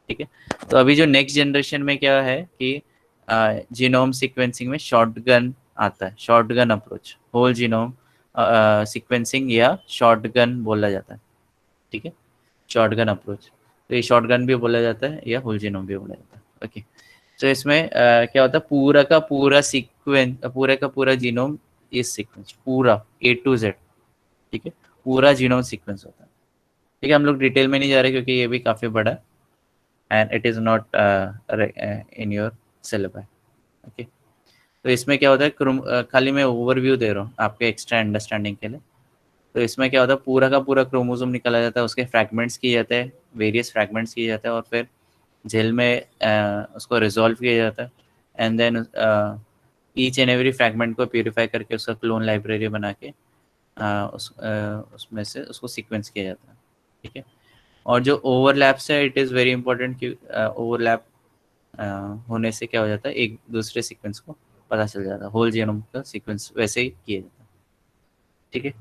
ठीक है, तो अभी जो नेक्स्ट जनरेशन में क्या है कि जीनोम सीक्वेंसिंग में शॉटगन आता है, shotgun approach, whole genome sequencing या शॉटगन बोला जाता है। ठीक है, शॉटगन अप्रोच, तो ये शॉटगन भी बोला जाता है या होल जीनोम भी बोला जाता है। ओके, तो इसमें क्या होता है, पूरा का पूरा सीक्वेंस, पूरा का पूरा जीनोम इस सीक्वेंस पूरा A to Z। ठीक है, पूरा जीनोम सीक्वेंस होता है। ठीक है, हम लोग डिटेल में नहीं जा रहे क्योंकि ये भी काफ़ी बड़ा है and it is not in your syllabus. Okay, तो इसमें क्या होता है, खाली मैं ओवरव्यू दे रहा हूँ आपके एक्स्ट्रा अंडरस्टैंडिंग के लिए। तो इसमें क्या होता है, पूरा का पूरा क्रोमोसोम निकाला जाता है, उसके फ्रैगमेंट्स किए जाते हैं, वेरियस फ्रैगमेंट्स किए जाते हैं और फिर जेल में उसको रिजॉल्व किया जाता है and then each and every fragment को प्यूरिफाई करके उसका क्लोन लाइब्रेरी बना के उसमें से उसको सीक्वेंस किया जाता है। ठीक है, और जो ओवरलैप्स है इट इज़ वेरी इंपॉर्टेंट कि ओवरलैप होने से क्या हो जाता है, एक दूसरे सीक्वेंस को पता चल जाता है, होल जीनोम का सीक्वेंस वैसे ही किया जाता है। ठीक है,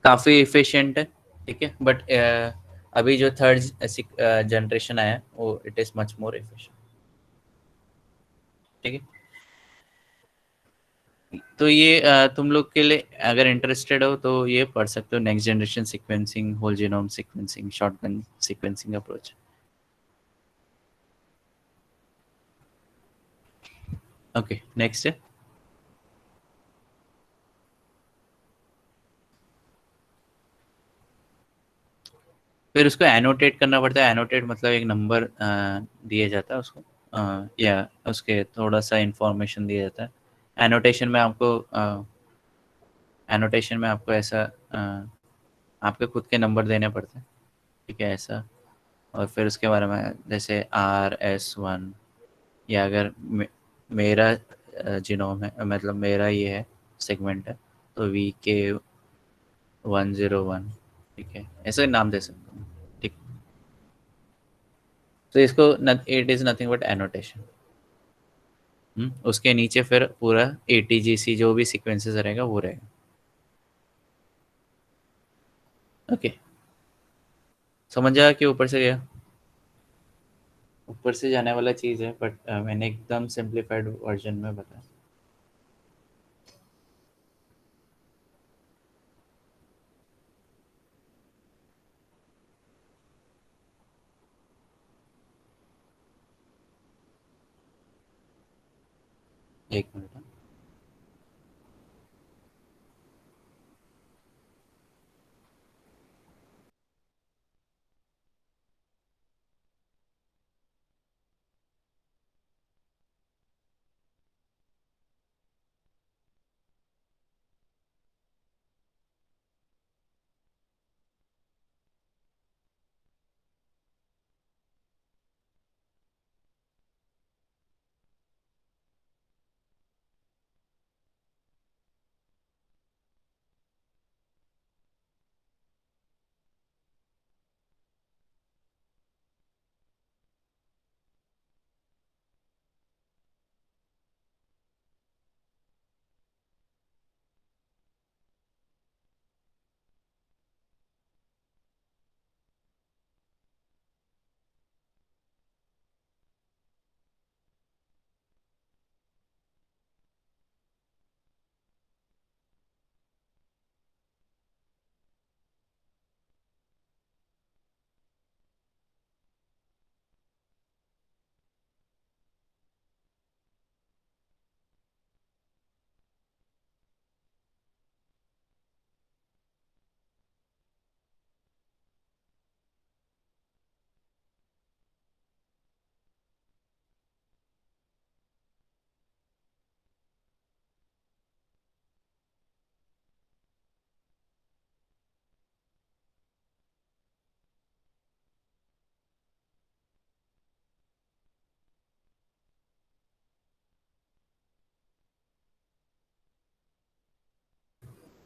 काफ़ी इफिशिएंट है। ठीक है, बट अभी जो थर्ड जनरेशन आया है वो it is much more efficient. ठीक है, तो ये तुम लोग के लिए अगर इंटरेस्टेड हो तो ये पढ़ सकते हो, next generation sequencing, whole genome sequencing, shotgun sequencing approach. Okay, next है, फिर उसको एनोटेट करना पड़ता है। एनोटेट मतलब एक नंबर दिया जाता है उसको, या उसके थोड़ा सा इंफॉर्मेशन दिया जाता है। एनोटेशन में आपको ऐसा आपके खुद के नंबर देने पड़ते हैं। ठीक है, ऐसा, और फिर उसके बारे में जैसे RS1, या अगर मेरा जीनोम है, मतलब मेरा ये है सेगमेंट है, तो VK101। ठीक है, ऐसे नाम दे सकते हैं। ठीक, तो इसको it is nothing but annotation. उसके नीचे फिर पूरा ATGC जो भी सीक्वेंसेस रहेगा वो रहेगा। ओके, समझ आया कि ऊपर से गया, ऊपर से जाने वाला चीज़ है बट मैंने एकदम सिंप्लीफाइड वर्जन में बताया। एक मिनट।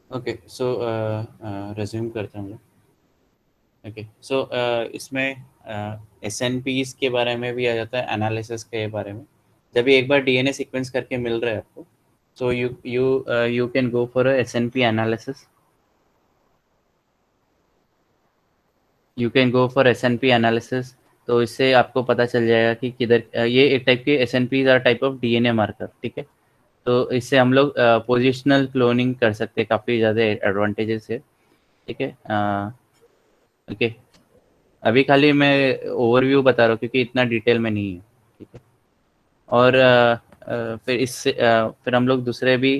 ओके, सो रिज्यूम करते हैं हम लोग। ओके, सो इसमें एस एन पीज के बारे में भी आ जाता है, एनालिसिस के बारे में। जब ये एक बार डीएनए सीक्वेंस करके मिल रहा है आपको, so you you you can go for S N P analysis. You can go for S N P analysis. तो इससे आपको पता चल जाएगा कि किधर ये एक टाइप के S N Ps are type of DNA marker, ठीक है। तो इससे हम लोग पोजिशनल क्लोनिंग कर सकते हैं, काफ़ी ज़्यादा एडवांटेजेस है, ठीक है। ओके, अभी खाली मैं ओवरव्यू बता रहा हूँ क्योंकि इतना डिटेल में नहीं है, ठीक है। और फिर इससे फिर हम लोग दूसरे भी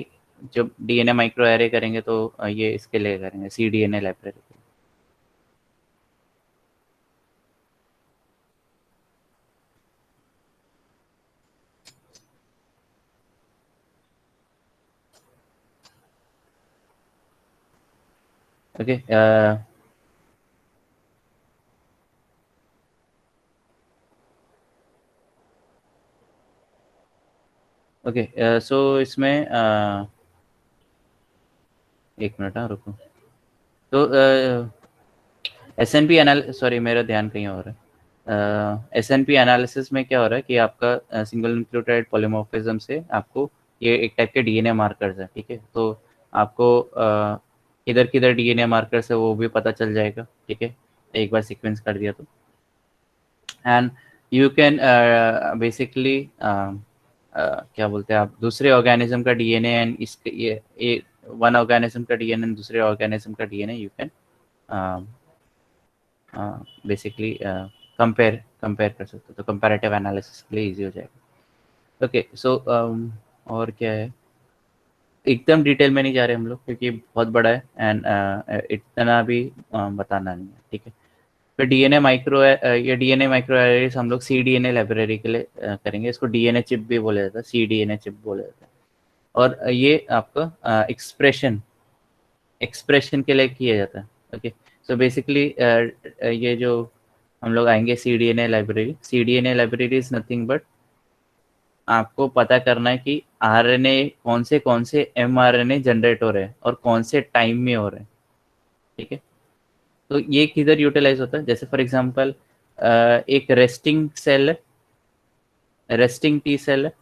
जब डीएनए माइक्रो एरे करेंगे तो ये इसके लिए करेंगे, C DNA library. Okay, okay, so इसमें एक मिनट, हाँ रुको। तो एस एन पी एनाल सॉरी, मेरा ध्यान कहीं और है। एस एन पी एनालिसिस में क्या हो रहा है कि आपका सिंगल न्यूक्लियोटाइड पॉलीमॉर्फिज्म से आपको ये एक टाइप के डीएनए मार्कर्स है, ठीक है। तो आपको किधर किधर डीएनए मार्कर्स है वो भी पता चल जाएगा, ठीक है, एक बार सीक्वेंस कर दिया तो। एंड यू कैन बेसिकली क्या बोलते हैं आप, दूसरे ऑर्गेनिज्म का डीएनए एंड इसके ये वन ऑर्गेनिज्म का डीएनए दूसरे ऑर्गेनिज्म का DNA you can basically compare compare कर सकते हो, तो कंपैरेटिव एनालिसिस के लिए इजी हो जाएगा। ओके, सो और क्या है, एकदम डिटेल में नहीं जा रहे हम लोग क्योंकि बहुत बड़ा है एंड इतना भी बताना नहीं है, ठीक है। फिर डीएनए माइक्रो ये डीएनए माइक्रो एरेज हम लोग सी डीएनए लाइब्रेरी के लिए करेंगे। इसको डीएनए चिप भी बोला जाता है, सी डीएनए चिप बोला जाता है। और ये आपका एक्सप्रेशन एक्सप्रेशन के लिए किया जाता है। ओके, सो बेसिकली ये जो हम लोग आएंगे C D N A library is nothing but आपको पता करना है कि आरएनए कौन से एमआरएनए जनरेट हो रहे हैं और कौन से टाइम में हो रहे हैं, ठीक है। तो ये किधर यूटिलाइज होता है, जैसे फॉर एग्जांपल एक रेस्टिंग सेल है, रेस्टिंग टी सेल है,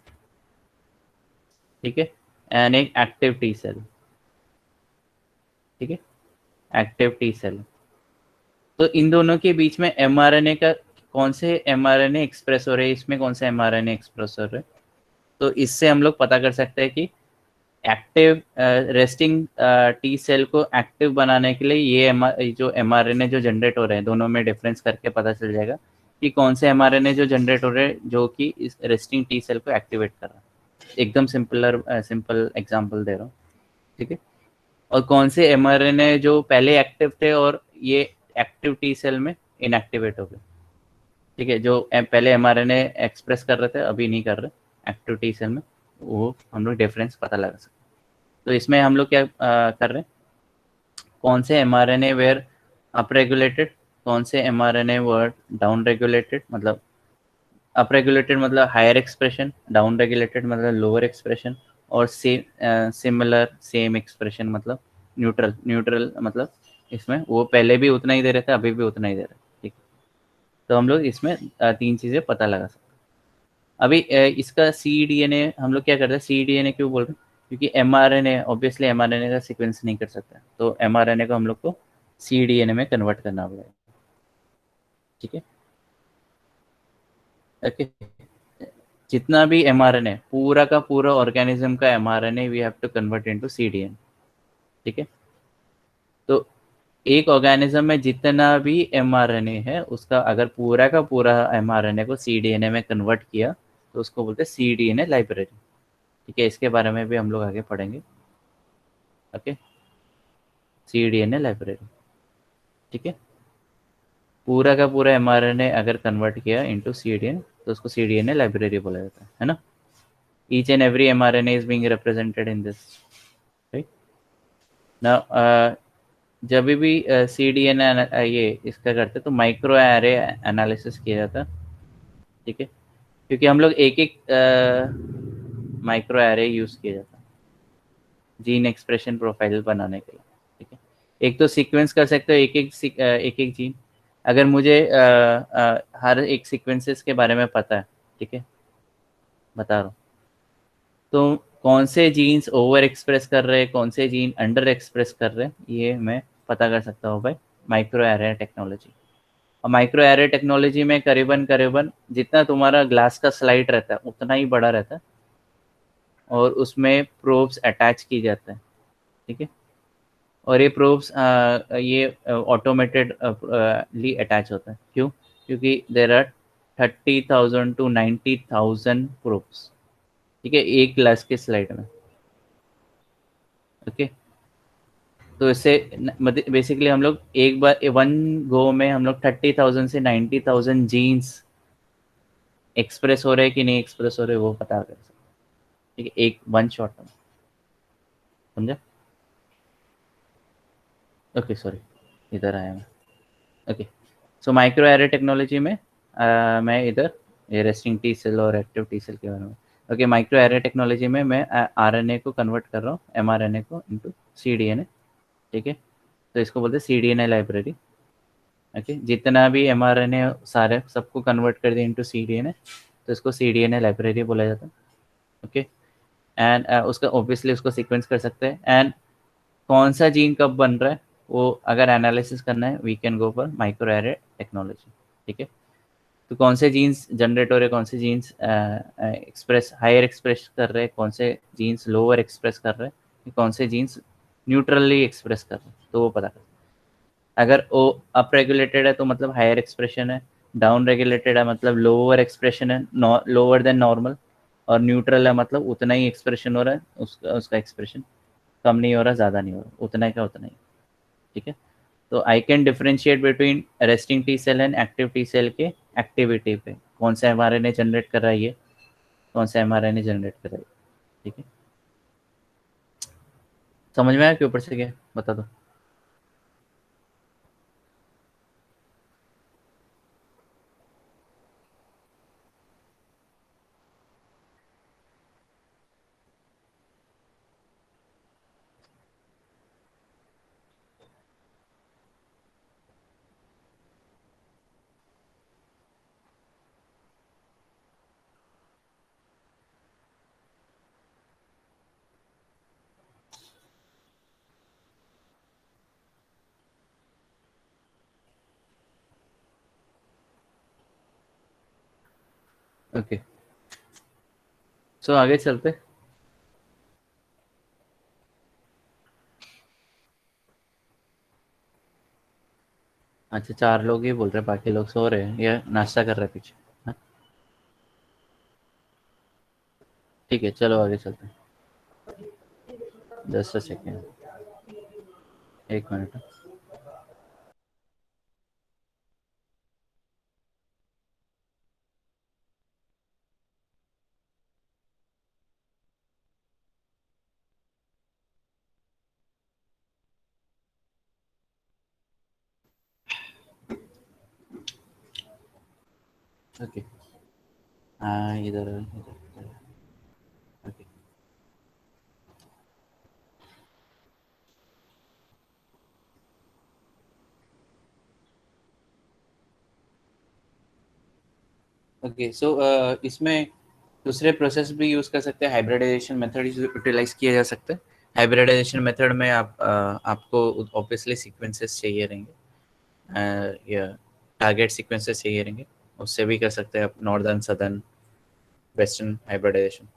ठीक है, एंड एक एक्टिव टी सेल, ठीक है, एक्टिव टी सेल। तो इन दोनों के बीच में एमआरएनए का कौन से एमआरएनए एक्सप्रेस हो रहे हैं, इसमें कौन से एमआरएनए एक्सप्रेस हो रहे हैं। तो इससे हम लोग पता कर सकते हैं कि एक्टिव रेस्टिंग टी सेल को एक्टिव बनाने के लिए ये जो एमआरएनए जो जनरेट हो रहे हैं दोनों में डिफरेंस करके पता चल जाएगा कि कौन से एमआरएनए जो जनरेट हो रहे हैं जो कि इस रेस्टिंग टी सेल को एक्टिवेट कर रहा है। एकदम सिंपल एग्जांपल दे रहा हूँ, ठीक है। और कौन से एमआरएनए जो पहले एक्टिव थे और ये एक्टिव टी सेल में इनएक्टिवेट हो गए, ठीक है। जो पहले एमआरएनए एक्सप्रेस कर रहे थे अभी नहीं कर रहे एक्टिव टी सेल में, वो हम लोग डिफरेंस पता लगा सकते। तो इसमें हम लोग क्या कर रहे हैं, कौन से एमआरएनए वेयर अप रेगुलेटेड, कौन से एमआरएनए वर डाउन रेगुलेटेड, मतलब अप रेगुलेटेड मतलब हायर एक्सप्रेशन, डाउन रेगुलेटेड मतलब लोअर एक्सप्रेशन, और सिमिलर सेम एक्सप्रेशन मतलब न्यूट्रल। न्यूट्रल मतलब इसमें वो पहले भी उतना ही दे रहे थे, अभी भी उतना ही दे रहे हैं, ठीक। तो हम लोग इसमें तीन चीज़ें पता लगा सकते हैं। अभी इसका सी डी एन ए हम लोग क्या करते हैं, सी डी एन ए क्यों बोल रहे हैं, क्योंकि M R N A obviously M R N A का सिक्वेंस नहीं कर सकता, तो एम आर एन ए को हम लोग को सी डी एन ए में कन्वर्ट करना पड़ेगा, ठीक है। ओके, जितना भी एमआरएनए पूरा का पूरा ऑर्गेनिज्म का mRNA we have to convert into CDN, ठीक है। तो एक ऑर्गेनिज्म में जितना भी एमआरएनए है उसका अगर पूरा का पूरा एमआरएनए को सीडीएनए में कन्वर्ट किया तो उसको बोलते हैं सीडीएनए लाइब्रेरी, ठीक है। इसके बारे में भी हम लोग आगे पढ़ेंगे, ओके। सीडीएनए लाइब्रेरी, ठीक है। पूरा का पूरा एमआरएनए अगर कन्वर्ट किया इनटू सीडीएन तो उसको सीडीएनए लाइब्रेरी बोला जाता है ना। Each and every mRNA is being represented in this, right. Now जब भी सी डी एन ये इसका करते तो माइक्रो एरे एनालिसिस किया जाता, ठीक है। क्योंकि हम लोग एक एक माइक्रो एरे यूज किया जाता जीन एक्सप्रेशन प्रोफाइल बनाने के लिए, ठीक है। एक तो सीक्वेंस कर सकते हो एक एक जीन। अगर मुझे हर एक सीक्वेंसेस के बारे में पता है, ठीक है, बता रहा हूँ, तो कौन से जीन्स ओवर एक्सप्रेस कर रहे हैं, कौन से जीन अंडर एक्सप्रेस कर रहे हैं, ये मैं पता कर सकता हूँ भाई माइक्रो एरे टेक्नोलॉजी। और माइक्रो एरे टेक्नोलॉजी में करीबन करीबन जितना तुम्हारा ग्लास का स्लाइड रहता है उतना ही बड़ा रहता है, और उसमें प्रोब्स अटैच की जाते हैं, ठीक है। और ये प्रोब्स ये ऑटोमेटेडली अटैच होता है, क्यों, क्योंकि देर आर 30,000 to 90,000 प्रोब्स, ठीक है, एक ग्लास के स्लाइड में, ओके। तो इससे बेसिकली हम लोग एक बार वन गो में हम लोग 30,000 से 90,000 जीन्स एक्सप्रेस हो रहे हैं कि नहीं एक्सप्रेस हो रहे वो पता कर सकते, ठीक है, एक वन शॉट में, समझा। ओके सॉरी, इधर आया मैं, okay. So micro array technology में मैं इधर ये रेस्टिंग टी सेल और एक्टिव टी सेल के बारे में, ओके। माइक्रो एरे टेक्नोलॉजी में मैं आरएनए को कन्वर्ट कर रहा हूँ एमआरएनए को इनटू सीडीएनए, ठीक है। तो इसको बोलते हैं सीडीएनए लाइब्रेरी, ओके। जितना भी एमआरएनए सारे सबको कन्वर्ट कर दिया इनटू सीडीएनए तो इसको सीडीएनए लाइब्रेरी बोला जाता है, ओके। एंड उसका ऑब्वियसली उसको सीक्वेंस कर सकते हैं, एंड कौन सा जीन कब बन रहा है वो अगर एनालिसिस करना है we can go for microarray technology, ठीक है। तो कौन से जीन्स जनरेट हो रहे हैं, कौन से जीन्स एक्सप्रेस हायर एक्सप्रेस कर रहे हैं, कौन से जीन्स लोअर एक्सप्रेस कर रहे हैं, कौन से जीन्स न्यूट्रली एक्सप्रेस कर रहे हैं, तो वो पता कर। अगर वो अप रेगुलेटेड है तो मतलब हायर एक्सप्रेशन है, डाउन रेगुलेटेड है मतलब लोअर एक्सप्रेशन है, लोअर देन नॉर्मल, और न्यूट्रल है मतलब उतना ही एक्सप्रेशन हो रहा है, उसका उसका एक्सप्रेशन कम नहीं हो रहा, ज़्यादा नहीं हो रहा, उतना ही का उतना ही, ठीक है। तो I can differentiate between resting T cell and active T cell के एक्टिविटी पे, कौन सा एमआरएनए जनरेट कर रहा है ये, कौन सा एमआरएनए जनरेट कर रहा है, ठीक है। समझ में आया कि ऊपर से क्या बता दो। ओके, सो आगे चलते। अच्छा, चार लोग ही बोल रहे हैं, बाकी लोग सो रहे हैं या नाश्ता कर रहे हैं पीछे, हाँ? ठीक है, चलो आगे चलते हैं। 10 सेकेंड, 1 मिनट। ओके, हाँ इधर इधर। ओके ओके, सो इसमें दूसरे प्रोसेस भी यूज़ कर सकते हैं, हाइब्रिडाइजेशन मेथड यूटिलाइज किया जा सकता है। हाइब्रिडाइजेशन मेथड में आपको ऑब्वियसली सीक्वेंसेस चाहिए रहेंगे, या टारगेट सीक्वेंसेस चाहिए रहेंगे। उससे भी कर सकते हैं आप नॉर्दर्न सदर्न वेस्टर्न हाइब्रिडाइजेशन।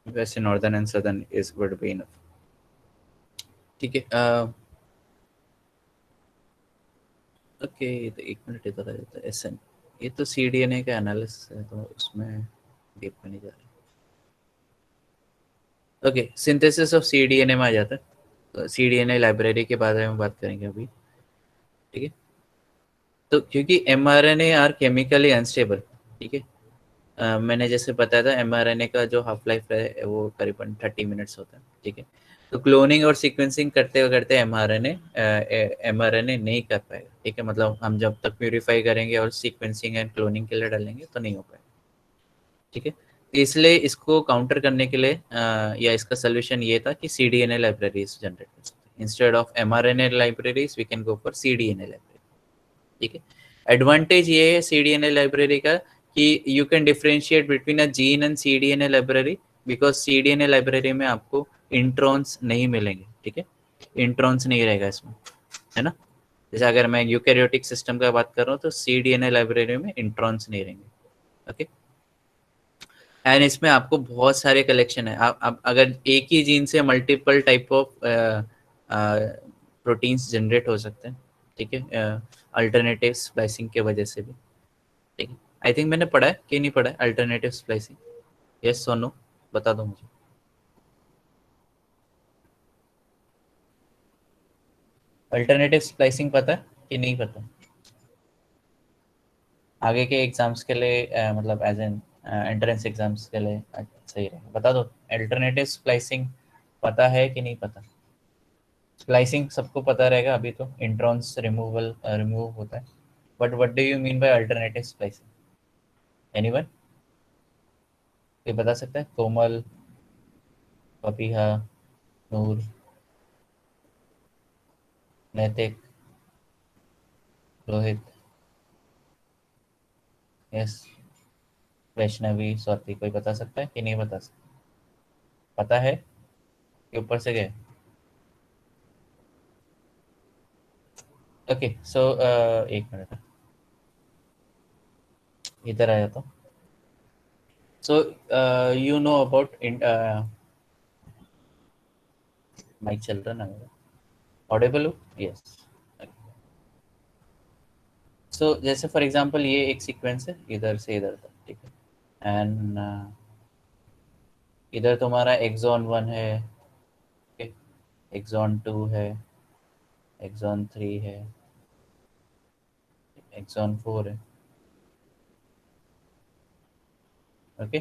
वैसे northern and southern is would be enough. ठीक है, ओके। तो 1 मिनट इधर आ जाता है। एसएन, ये तो सीडीएनए का एनालिसिस है, तो उसमें डीप में नहीं जा रहा। ओके, सिंथेसिस ऑफ सीडीएनए में आ जाता है। तो सीडीएनए लाइब्रेरी के बारे में बात करेंगे अभी। ठीक है, तो क्योंकि एमआरएनए आर केमिकली अनस्टेबल, ठीक है। मैंने जैसे बताया था, एमआरएनए का जो हाफ लाइफ है वो करीबन 30 मिनट्स होता है, ठीक है। तो क्लोनिंग और सीक्वेंसिंग करते करते एमआरएनए नहीं कर पाएगा, ठीक है। मतलब हम जब तक प्यूरिफाई करेंगे और सीक्वेंसिंग एंड क्लोनिंग के लिए डालेंगे तो नहीं हो पाएगा, ठीक है। तो इसलिए इसको काउंटर करने के लिए या इसका सोल्यूशन ये था कि सीडीएनए लाइब्रेरीज जनरेट कर सकते हैं। Instead of mRNA libraries we can go for cDNA library, ठीक है। एडवांटेज ये है सीडीएनए लाइब्रेरी का कि you can differentiate between a gene and cDNA library, because cDNA library में आपको इंट्रॉन्स नहीं मिलेंगे, ठीक है। इंट्रॉन्स नहीं रहेगा इसमें, है ना। जैसे अगर मैं यूकैरियोटिक सिस्टम का बात कर रहा हूँ तो सीडीएनए लाइब्रेरी में इंट्रॉन्स नहीं रहेंगे, ओके। एंड इसमें आपको बहुत सारे कलेक्शन है। आप अगर एक ही जीन से multiple type of proteins generate हो सकते हैं, ठीक है, अल्टरनेटिव स्प्लाइसिंग के वजह से भी, ठीक है। आई थिंक मैंने पढ़ा है कि नहीं पढ़ा है अल्टरनेटिव स्प्लाइसिंग, यस सोनो, बता दो मुझे। अल्टरनेटिव स्प्लाइसिंग पता है कि नहीं पता? आगे के एग्जाम्स के लिए मतलब एज एन एंट्रेंस एग्जाम्स के लिए सही रहेगा, बता दो। अल्टरनेटिव स्प्लाइसिंग पता है कि नहीं पता? स्प्लाइसिंग सबको पता रहेगा, अभी तो इंट्रॉन्स रिमूव होता है, but what do you mean by alternative splicing? Anyone ये बता सकता है? कोमल, पपीहा, नूर, नैतिक, रोहित, यस, वैष्णवी, स्वाति, कोई बता सकता है कि नहीं बता सकता? पता है कि ऊपर से गए? ओके, सो 1 मिनट, इधर आ जाता हूँ। So you know about mic चल रहा ना मेरा? ऑडिबल हो? यस। सो जैसे फॉर एग्जांपल ये एक सीक्वेंस है इधर से इधर तक, ठीक है। एंड इधर तुम्हारा एक्सॉन 1 है, एक्सॉन 2 है, एक्सॉन 3 है, एक्सॉन 4 है, ओके।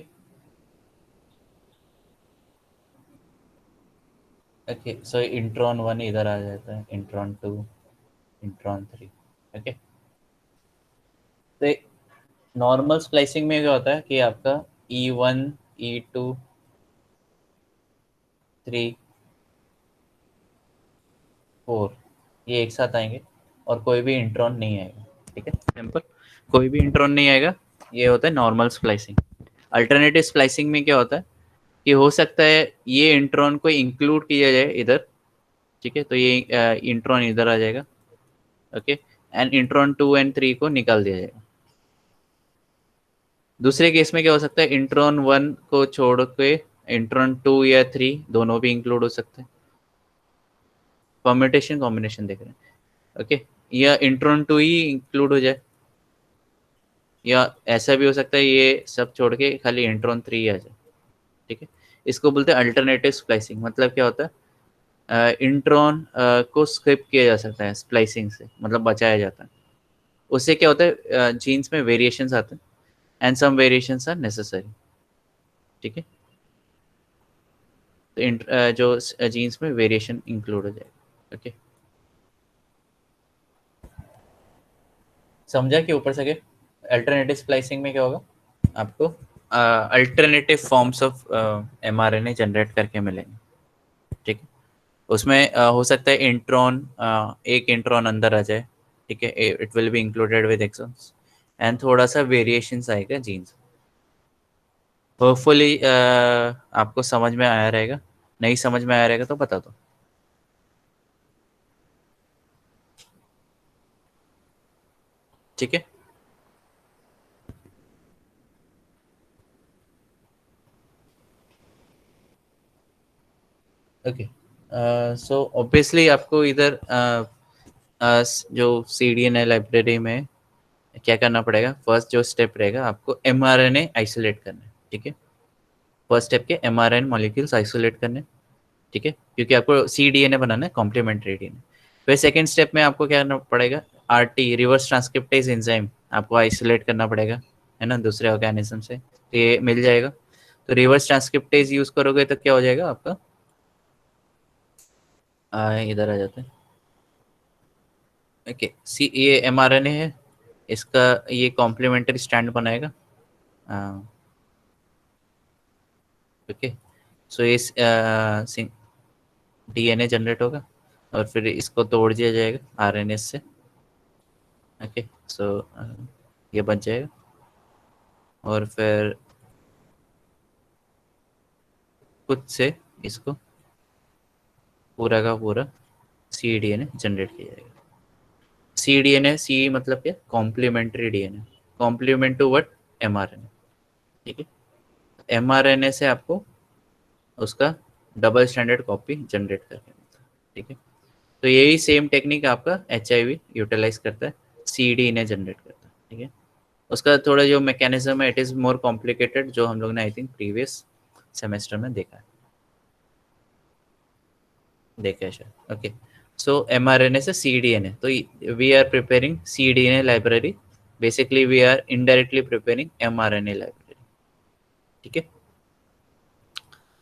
ओके, सो इंट्रॉन 1 इधर आ जाता है, इंट्रॉन 2, इंट्रॉन 3, ओके। तो नॉर्मल स्प्लाइसिंग में क्या होता है कि आपका E1 E2 3 4 ये एक साथ आएंगे और कोई भी इंट्रॉन नहीं आएगा, ठीक है, सिंपल। कोई भी इंट्रॉन नहीं आएगा, ये होता है नॉर्मल स्प्लाइसिंग। अल्टरनेटिव स्प्लाइसिंग में क्या होता है कि हो सकता है ये इंट्रॉन को इंक्लूड किया जाए इधर, ठीक है। तो ये इंट्रॉन इधर आ जाएगा, ओके। एंड इंट्रॉन 2 एंड 3 को निकाल दिया जाएगा। दूसरे केस में क्या हो सकता है, इंट्रॉन 1 को छोड़ के इंट्रॉन 2 या 3 दोनों भी इंक्लूड हो सकते हैं। परम्यूटेशन कॉम्बिनेशन देख रहे हैं, ओके। या इंट्रॉन 2 ही इंक्लूड हो जाए, या ऐसा भी हो सकता है ये सब छोड़ के खाली इंट्रॉन 3 आ जाए, ठीक है। इसको बोलते हैं अल्टरनेटिव स्प्लाइसिंग। मतलब क्या होता है, इंट्रॉन को स्किप किया जा सकता है स्प्लाइसिंग से, मतलब बचाया जाता है। उससे क्या होता है, जीन्स में वेरिएशंस आते हैं and some variations are necessary. ठीक है। तो जो जीन्स में वेरिएशन इंक्लूड हो जाएगा। ओके, समझा कि ऊपर से क्या अल्टरनेटिव स्प्लाइसिंग में क्या होगा, आपको alternative forms of mRNA generate करके मिलेंगे। ठीक है। उसमें हो सकता है इंट्रॉन, एक इंट्रॉन अंदर आ जाए। ठीक है, it will be included with exons and थोड़ा सा वेरिएशंस आएगा जीन्स। होपफुली आपको समझ में आया रहेगा। नहीं समझ में आया रहेगा तो बता दो। ठीक है। ओके, सो ऑब्वियसली आपको इधर जो CDNA लाइब्रेरी में क्या करना पड़ेगा, फर्स्ट जो स्टेप रहेगा आपको mRNA आइसोलेट करना है। ठीक है, फर्स्ट स्टेप के mRNA मॉलिक्यूल्स आइसोलेट करने। ठीक है, क्योंकि आपको CDNA बनाना है, कॉम्प्लीमेंट्री डीएनए। फिर सेकेंड स्टेप में आपको क्या करना पड़ेगा, RT रिवर्स ट्रांसक्रिप्टेज एंजाइम आपको आइसोलेट करना पड़ेगा, है ना, दूसरे ऑर्गेनिज्म से। तो ये मिल जाएगा। तो रिवर्स ट्रांसक्रिप्टेज यूज करोगे तो क्या हो जाएगा आपका, इधर आ जाते हैं। ओके, सी ये mRNA है, इसका ये कॉम्प्लीमेंट्री स्टैंड बनाएगा। ओके, सो इस DNA जनरेट होगा और फिर इसको तोड़ दिया जाएगा RNA से। ओके, सो ये बच जाएगा और फिर खुद से इसको पूरा का पूरा CDNA जनरेट किया जाएगा। CDNA, सी मतलब क्या, complementary DNA, complement to what, mRNA। ठीक है, mRNA से आपको उसका डबल स्टैंडर्ड कॉपी जनरेट करके मिलता है। ठीक है, तो यही सेम टेक्निक आपका HIV यूटिलाइज करता है, CDNA जनरेट करता है। ठीक है, उसका थोड़ा जो मैकेनिज्म है इट इज़ मोर कॉम्प्लिकेटेड, जो हम लोग ने आई थिंक प्रीवियस सेमेस्टर में देखा है शायद। ओके, सो mRNA से CDNA, तो we are preparing CDNA library, basically we are indirectly preparing mRNA library. ठीक है,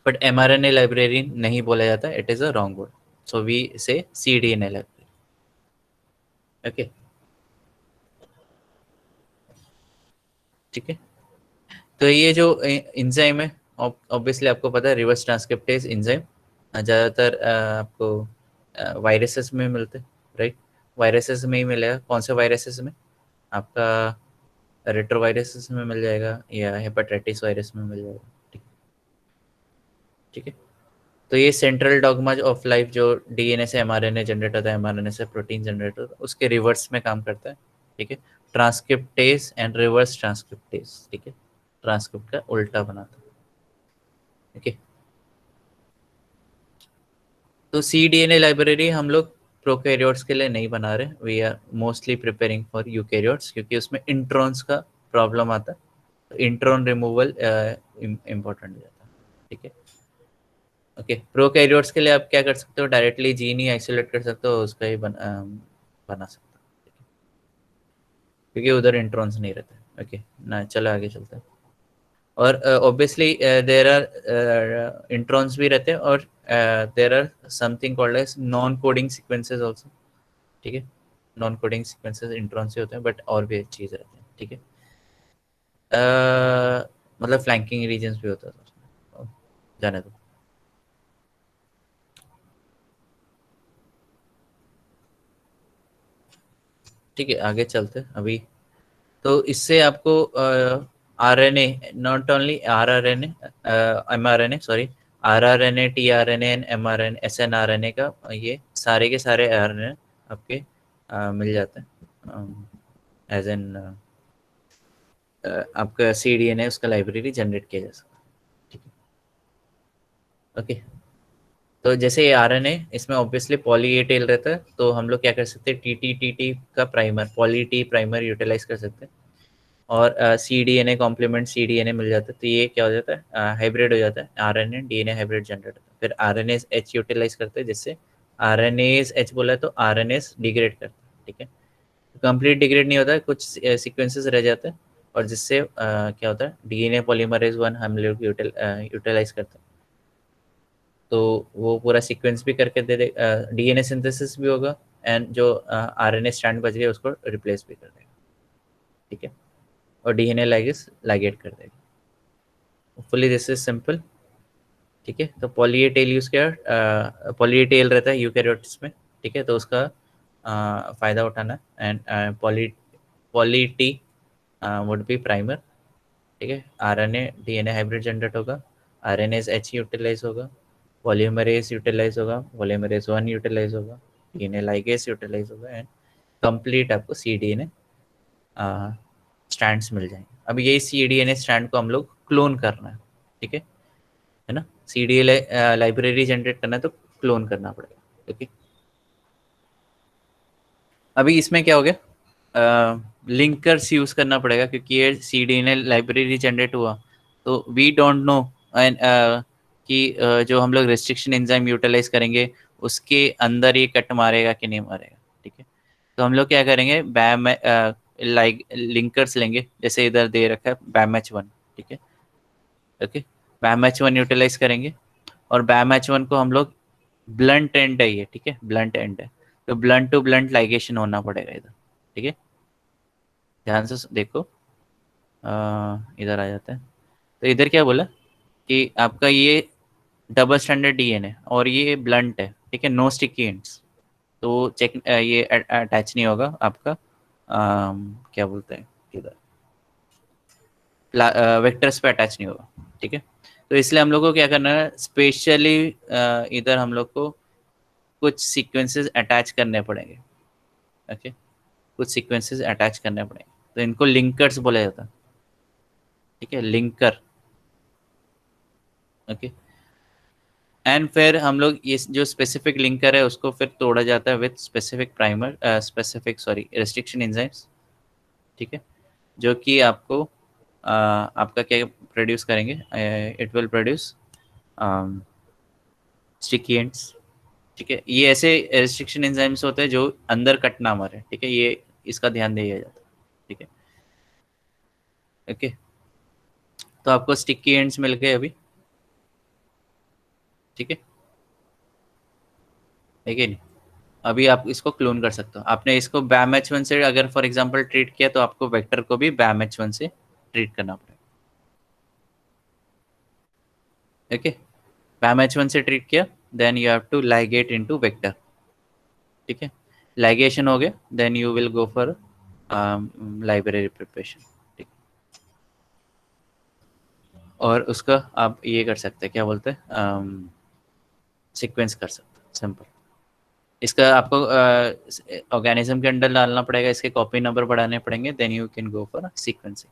बट mRNA लाइब्रेरी नहीं बोला जाता, it is a wrong word, so we say CDNA library. Okay, ठीक है। तो ये जो एंजाइम है, ऑब्वियसली आपको पता है रिवर्स ट्रांसक्रिप्टेज एंजाइम ज़्यादातर आपको वायरसेस में मिलते हैं, राइट। वायरसेस में ही मिलेगा। कौन से वायरसेस में, आपका रेट्रोवायरसेस में मिल जाएगा या हेपेटाइटिस वायरस में मिल जाएगा। ठीक, ठीक है। तो ये सेंट्रल डॉगमा ऑफ लाइफ, जो DNA से mRNA जनरेट होता है, mRNA से प्रोटीन जनरेट होता है, उसके रिवर्स में काम करता है। ठीक है, ट्रांसक्रिप्टेज एंड रिवर्स ट्रांसक्रिप्टेज। ठीक है, ट्रांसक्रिप्ट का उल्टा बनाता है। ओके, तो CDNA लाइब्रेरी हम लोग प्रोकैरियोट्स के लिए नहीं बना रहे, we are mostly preparing for eukaryotes, क्योंकि उसमें इंट्रॉन्स का प्रॉब्लम आता है। इंट्रॉन रिमूवल इम्पोर्टेंट हो जाता है। ठीक है, ओके। प्रोकैरियोट्स के लिए आप क्या कर सकते हो, डायरेक्टली जीन ही आइसोलेट कर सकते हो, उसका ही बना सकते हो। ठीक है? क्योंकि उधर इंट्रॉन्स नहीं रहते। ओके ना, चलो आगे चलते हैं। और ऑब्वियसली देर आर इंट्रॉन्स भी रहते हैं और there are something called as non coding sequences also. ठीक है, नॉन कोडिंग सीक्वेंसेस इंट्रॉन से होते हैं, बट और भी चीज़ रहते हैं। ठीक है, मतलब फ्लैंकिंग रीजन्स भी होता है उसमें। जाने दो। ठीक है, आगे चलते हैं अभी। तो इससे आपको RNA, not only RRNA, mRNA sorry, RRNA, tRNA and mRNA, snRNA का ये सारे के सारे RNA आपके मिल जाते हैं एज एन आपका CDNA, उसका लाइब्रेरी जनरेट किया जा सकता है। ठीक है, ओके। तो जैसे ये RNA, इसमें ऑब्वियसली पॉली ए टेल रहता है, तो हम लोग क्या कर सकते हैं, TT का primer, poly T primer utilize कर सकते हैं। और C D N A complement C D N A मिल जाता है, तो ये क्या हो जाता है, हाइब्रिड हो जाता है, R N A D N A hybrid generate होता है। फिर R N S H utilize करते हैं, जिससे आर एन एस एच बोला है तो आर एन एस डिग्रेड करता है, ठीक है। कंप्लीट डिग्रेड नहीं होता है, कुछ सीक्वेंसेस रह जाते हैं, और जिससे क्या होता है, D N A polymerase one हम लोग यूटिलाइज करते हैं, तो वो पूरा सीक्वेंस भी करके दे दे, डीएनए सिंथेसिस भी होगा, एंड जो आरएनए स्ट्रैंड बच गया उसको रिप्लेस भी कर देगा, ठीक है, और डीएनए लाइगेस लाइगेट कर देगा। फुली दिस इज सिंपल, ठीक है। तो पॉली ए टेल यूज किया, पॉली ए टेल रहता है यूकैरियोट्स में, ठीक है, तो उसका फायदा उठाना, and poly poly T would be primer, ठीक है। आरएनए डीएनए हाइब्रिड जनरेट होगा, आरएनएस एच यूटिलाइज होगा, पॉलीमरेज यूटिलाइज होगा, पॉलीमरेज वन यूटिलाइज होगा, डीएनए लाइगेस यूटिलाइज होगा, एंड कंप्लीट आपको C D N A strands मिल जाएंगे। अब यही C D N A strand को हम लोग क्लोन करना है, ठीक है ना। C D A library generate करना है तो क्लोन करना पड़ेगा, ओके। अभी इसमें क्या हो गया, लिंकर्स यूज करना पड़ेगा, क्योंकि ये C D N A library generate हुआ, तो वी डोंट नो एंड कि जो हम लोग रेस्ट्रिक्शन एंजाइम यूटिलाइज करेंगे उसके अंदर ये कट मारेगा कि नहीं मारेगा, ठीक है। तो हम लोग क्या करेंगे, बैम लाइक लिंकर्स लेंगे, जैसे इधर दे रखा है बैम एच वन, ठीक है, okay. Bam H one utilise करेंगे, और बैम एच वन को हम लोग ब्लंट एंड है ये, ठीक है, ब्लंट एंड है, तो ब्लंट टू ब्लंट लाइगेशन होना पड़ेगा इधर, ठीक है। ध्यान से देखो, इधर आ जाता है, तो इधर क्या बोला कि आपका ये डबल स्टैंडर्ड डीएनए और ये ब्लंट है, ठीक है, नो स्टिकी एंड्स, तो चेक ये अटैच नहीं होगा आपका, क्या बोलते हैं इधर, वेक्टर्स पे अटैच नहीं होगा, ठीक है। तो इसलिए हम लोग को क्या करना है, स्पेशली इधर हम लोग को कुछ सीक्वेंसेस अटैच करने पड़ेंगे, ओके, कुछ सीक्वेंसेस अटैच करने पड़ेंगे, तो इनको लिंकर्स बोला जाता है, ठीक है, लिंकर, ओके। एंड फिर हम लोग ये जो स्पेसिफिक लिंकर है उसको फिर तोड़ा जाता है with specific primer, specific sorry restriction enzymes, ठीक है, जो कि आपको आपका क्या प्रोड्यूस करेंगे, it will produce sticky ends, ठीक है। ये ऐसे रेस्ट्रिक्शन एंजाइम्स होते हैं जो अंदर कट ना मारे, ठीक है, ये इसका ध्यान दिया जाता है, ठीक है, ओके। तो आपको स्टिकी एंड्स मिल गए अभी, ठीक है कि नहीं। अभी आप इसको क्लोन कर सकते हो, आपने इसको बैम एच वन से अगर फॉर एग्जांपल ट्रीट किया, तो आपको वेक्टर को भी बैम एच वन से ट्रीट करना पड़ेगा, ओके। बैम एच वन से ट्रीट किया, then you have to ligate into vector, ठीक है। लाइगेशन हो गया, then you will go for library preparation, ठीक। और उसका आप ये कर सकते हैं, क्या बोलते हैं, सीक्वेंस कर सकते हैं, सिंपल। इसका आपको ऑर्गेनिज्म के अंदर डालना पड़ेगा, इसके कॉपी नंबर बढ़ाने पड़ेंगे, then you can go for sequencing,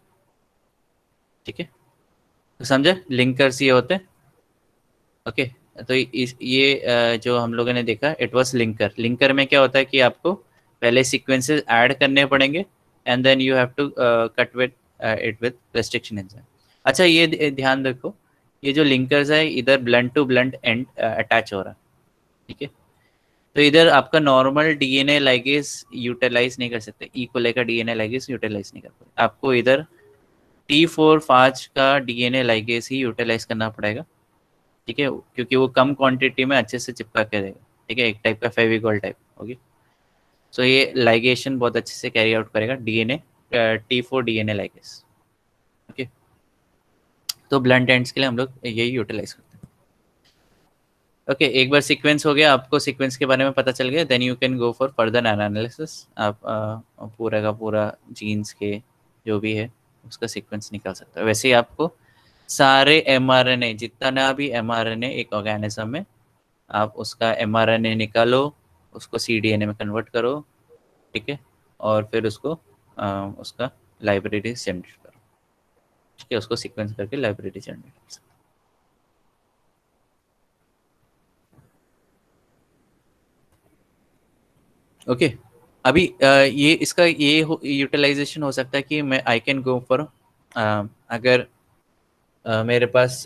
ठीक है। तो समझे, लिंकर्स ये होते हैं, ओके। तो ये जो हम लोगों ने देखा, इट वाज लिंकर। लिंकर में क्या होता है कि आपको पहले सीक्वेंसेस ऐड करने पड़ेंगे, and then you have to cut with it with restriction enzyme. अच्छा, ये ध्यान रखो, ये जो लिंकर्स है इधर blunt to blunt end attach हो रहा है, ठीक है। तो इधर आपका नॉर्मल डीएनए लाइगेस यूटिलाइज नहीं कर सकते, ई को लेकर डीएनए लाइगेस यूटिलाइज नहीं कर पाते, आपको इधर T4 5 का डीएनए लाइगेस ही यूटिलाइज करना पड़ेगा, ठीक है, क्योंकि वो कम क्वांटिटी में अच्छे से चिपका के देगा, ठीक है, एक टाइप का फेविकॉल टाइप होगी। सो ये लाइगेशन बहुत अच्छे से कैरी आउट करेगा DNA, T4 DNA ligase, okay. तो ब्लंट एंड्स के लिए हम लोग यही यूटिलाइज करते हैं, ओके। एक बार सीक्वेंस हो गया, आपको सीक्वेंस के बारे में पता चल गया, then you can go for further analysis. आप पूरा का पूरा जीन्स के जो भी है उसका सीक्वेंस निकाल सकते हो। वैसे ही आपको सारे एमआरएनए, जितना भी एमआरएनए एक ऑर्गेनिज्म में, आप उसका एमआरएनए निकालो, उसको सीडीएनए में कन्वर्ट करो, ठीक है, और फिर उसको उसका लाइब्रेरी जनरेट करो, ठीक है, उसको सीक्वेंस करके लाइब्रेरी जनरेट कर सकते हो, ओके। अभी ये इसका ये यूटिलाइजेशन हो सकता है कि मैं आई कैन गो फॉर, अगर मेरे पास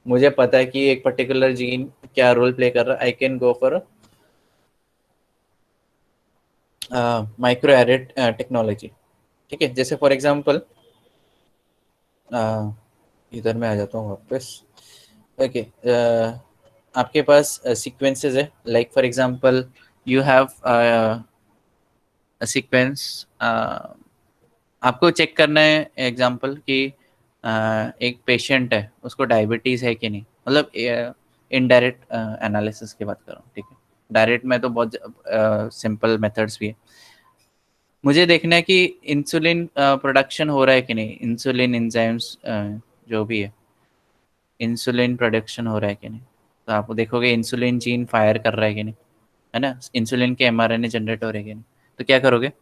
मुझे पता है कि एक पर्टिकुलर जीन क्या रोल प्ले कर रहा है, I can go for microarray technology. ठीक है, जैसे फॉर एग्जांपल इधर मैं आ जाता हूँ वापस। ओके, आपके पास सीक्वेंसेस है, like for example you have sequence, आपको चेक करना है एग्जांपल कि एक पेशेंट है, उसको डायबिटीज़ है कि नहीं, मतलब इनडायरेक्ट एनालिसिस की बात कर रहा हूँ। ठीक है, डायरेक्ट में तो बहुत सिंपल मेथड्स भी है। मुझे देखना है कि इंसुलिन प्रोडक्शन हो रहा है कि नहीं, इंसुलिन एंजाइम्स जो भी है, इंसुलिन प्रोडक्शन हो रहा है कि नहीं। तो आप देखोगे इंसुलिन जीन फायर कर रहा है कि नहीं, है ना, इंसुलिन के एमआरएनए जनरेट हो रहे हैं कि नहीं। तो क्या करोगे,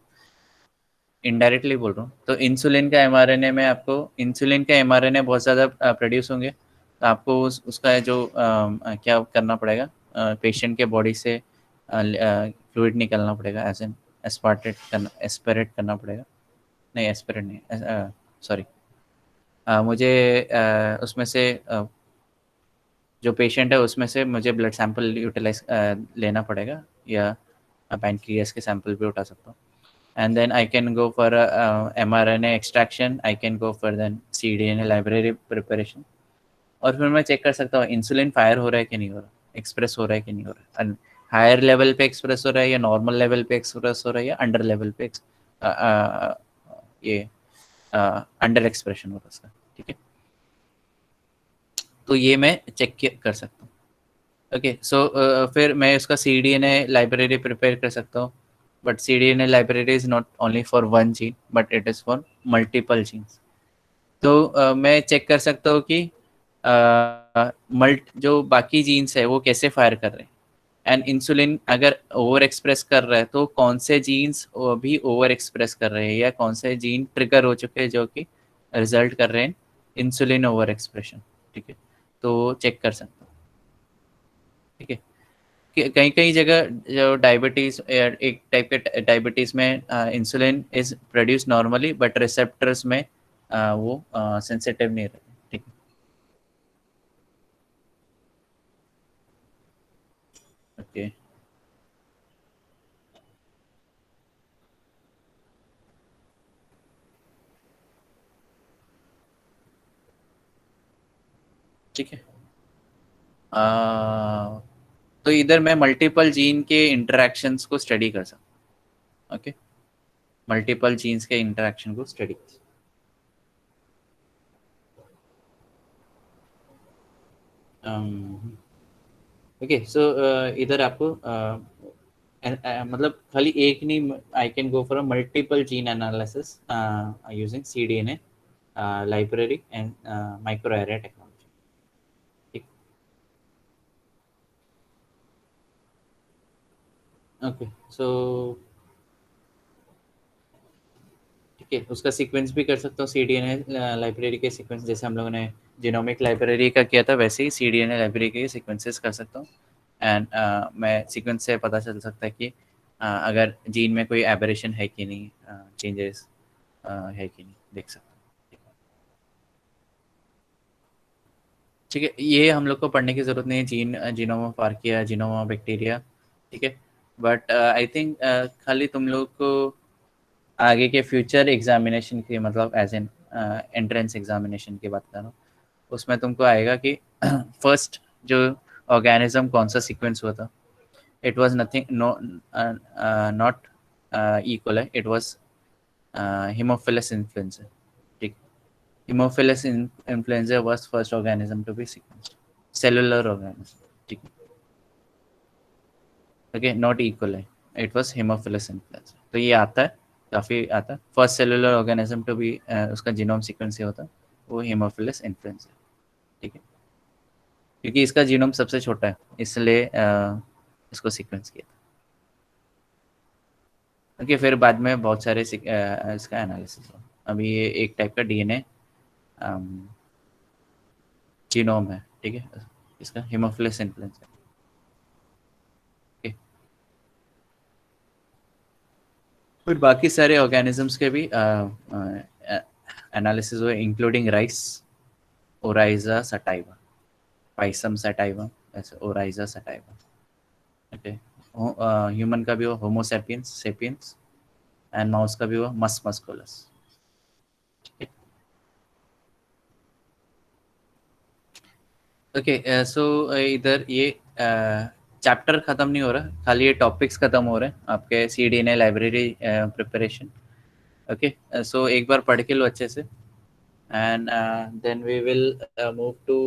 इनडायरेक्टली बोल रहा हूँ, तो इंसुलिन का एमआरएनए में आपको, इंसुलिन का एमआरएनए बहुत ज़्यादा प्रोड्यूस होंगे, तो आपको उसका जो क्या करना पड़ेगा, पेशेंट के बॉडी से फ्लूइड निकलना पड़ेगा, एज एन एस्पिरेट करना पड़ेगा, नहीं एस्पिरेट नहीं, सॉरी, मुझे उसमें से जो पेशेंट है उसमें से मुझे ब्लड सैंपल यूटिलाइज लेना पड़ेगा, या पैनक्रियास के सैंपल भी उठा सकता हूँ। And then I can go for a mRNA extraction, I can go for then cDNA library preparation, और फिर मैं चेक कर सकता हूँ इंसुलिन फायर हो रहा है कि नहीं हो रहा, एक्सप्रेस हो रहा है कि नहीं हो रहा है, हायर लेवल पे एक्सप्रेस हो रहा है या नॉर्मल लेवल पे एक्सप्रेस हो रहा है या अंडर लेवल पे ये अंडर एक्सप्रेशन हो रहा है उसका। ठीक है, तो ये मैं चेक कर सकता हूँ। ओके, सो फिर मैं उसका C D N A library prepare कर सकता हूँ, but C D N A library is not only for one gene but it is for multiple genes. तो मैं चेक कर सकता हूँ कि मल्ट जो बाकी जीन्स है वो कैसे फायर कर रहे हैं, एंड इंसुलिन अगर ओवर एक्सप्रेस कर रहा है तो कौन से जीन्स भी ओवर एक्सप्रेस कर रहे हैं, या कौन से जीन ट्रिगर हो चुके हैं जो कि रिजल्ट कर रहे हैं इंसुलिन ओवर एक्सप्रेशन। ठीक है, तो चेक कर सकता हूँ। ठीक है, कहीं कहीं जगह जो डायबिटीज, एक टाइप के डायबिटीज में insulin is produce normally but receptors में वो सेंसिटिव नहीं रहते। ठीक है, ओके, ठीक है। तो इधर मैं मल्टीपल जीन के इंटरेक्शंस को स्टडी कर सकता हूँ। ओके, मल्टीपल जीन्स के इंटरेक्शन को स्टडी। ओके, सो इधर आपको मतलब खाली एक नहीं, I can go for a multiple gene analysis using cDNA library and microarray technology। ठीक, ओके, सो ठीक है, उसका सीक्वेंस भी कर सकता हूँ cDNA लाइब्रेरी के सीक्वेंस, जैसे हम लोगों ने जीनोमिक लाइब्रेरी का किया था वैसे ही cDNA लाइब्रेरी के सीक्वेंसेस कर सकता हूँ। एंड मैं सीक्वेंस से पता चल सकता है कि अगर जीन में कोई एबरेशन है कि नहीं, चेंजेस है कि नहीं, देख सकता हूँ। ठीक है, ये हम लोग को पढ़ने की ज़रूरत नहीं है, genome of archaea, genome of bacteria. ठीक है, बट आई थिंक खाली तुम लोग को आगे के फ्यूचर एग्जामिनेशन की, मतलब एज एन एंट्रेंस एग्जामिनेशन की बात कर रहा हूँ, उसमें तुमको आएगा कि फर्स्ट जो ऑर्गेनिज्म कौन सा सीक्वेंस हुआ था, it was nothing, no, not equal, it was Haemophilus influenza. ठीक, Haemophilus influenza was first organism to be sequenced, cellular organism. ठीक, okay, not equal, it was Haemophilus influenza. तो ये आता है, काफ़ी आता है, फर्स्ट सेलुलर ऑर्गेनिज्म टू भी उसका जीनोम सीक्वेंस ही होता है, वो हेमोफिलस इन्फ्लुएंजा। ठीक है, क्योंकि इसका जीनोम सबसे छोटा है इसलिए इसको सीक्वेंस किया था। ओके, फिर बाद में बहुत सारे इसका एनालिसिस हुआ। अभी ये एक टाइप का डीएनए जीनोम है। ठीक है, इसका हेमोफिलस इन्फ्लुएंजा। ओके, फिर बाकी सारे ऑर्गेनिजम्स के भी एनालिसिस हुए, including rice, Oryza sativa, Pisum sativa, ऐसे ओराइजा सटाइवा। ओके, ह्यूमन का भी हुआ होमो सेपियंस सेपियंस, एंड माउस का भी हुआ मस मस्कुलस। ओके, सो इधर ये चैप्टर खत्म नहीं हो रहा, खाली ये टॉपिक्स खत्म हो रहे हैं आपके CDNA लाइब्रेरी प्रिपरेशन। ओके, सो एक बार पढ़ के लो अच्छे से, and then we will move to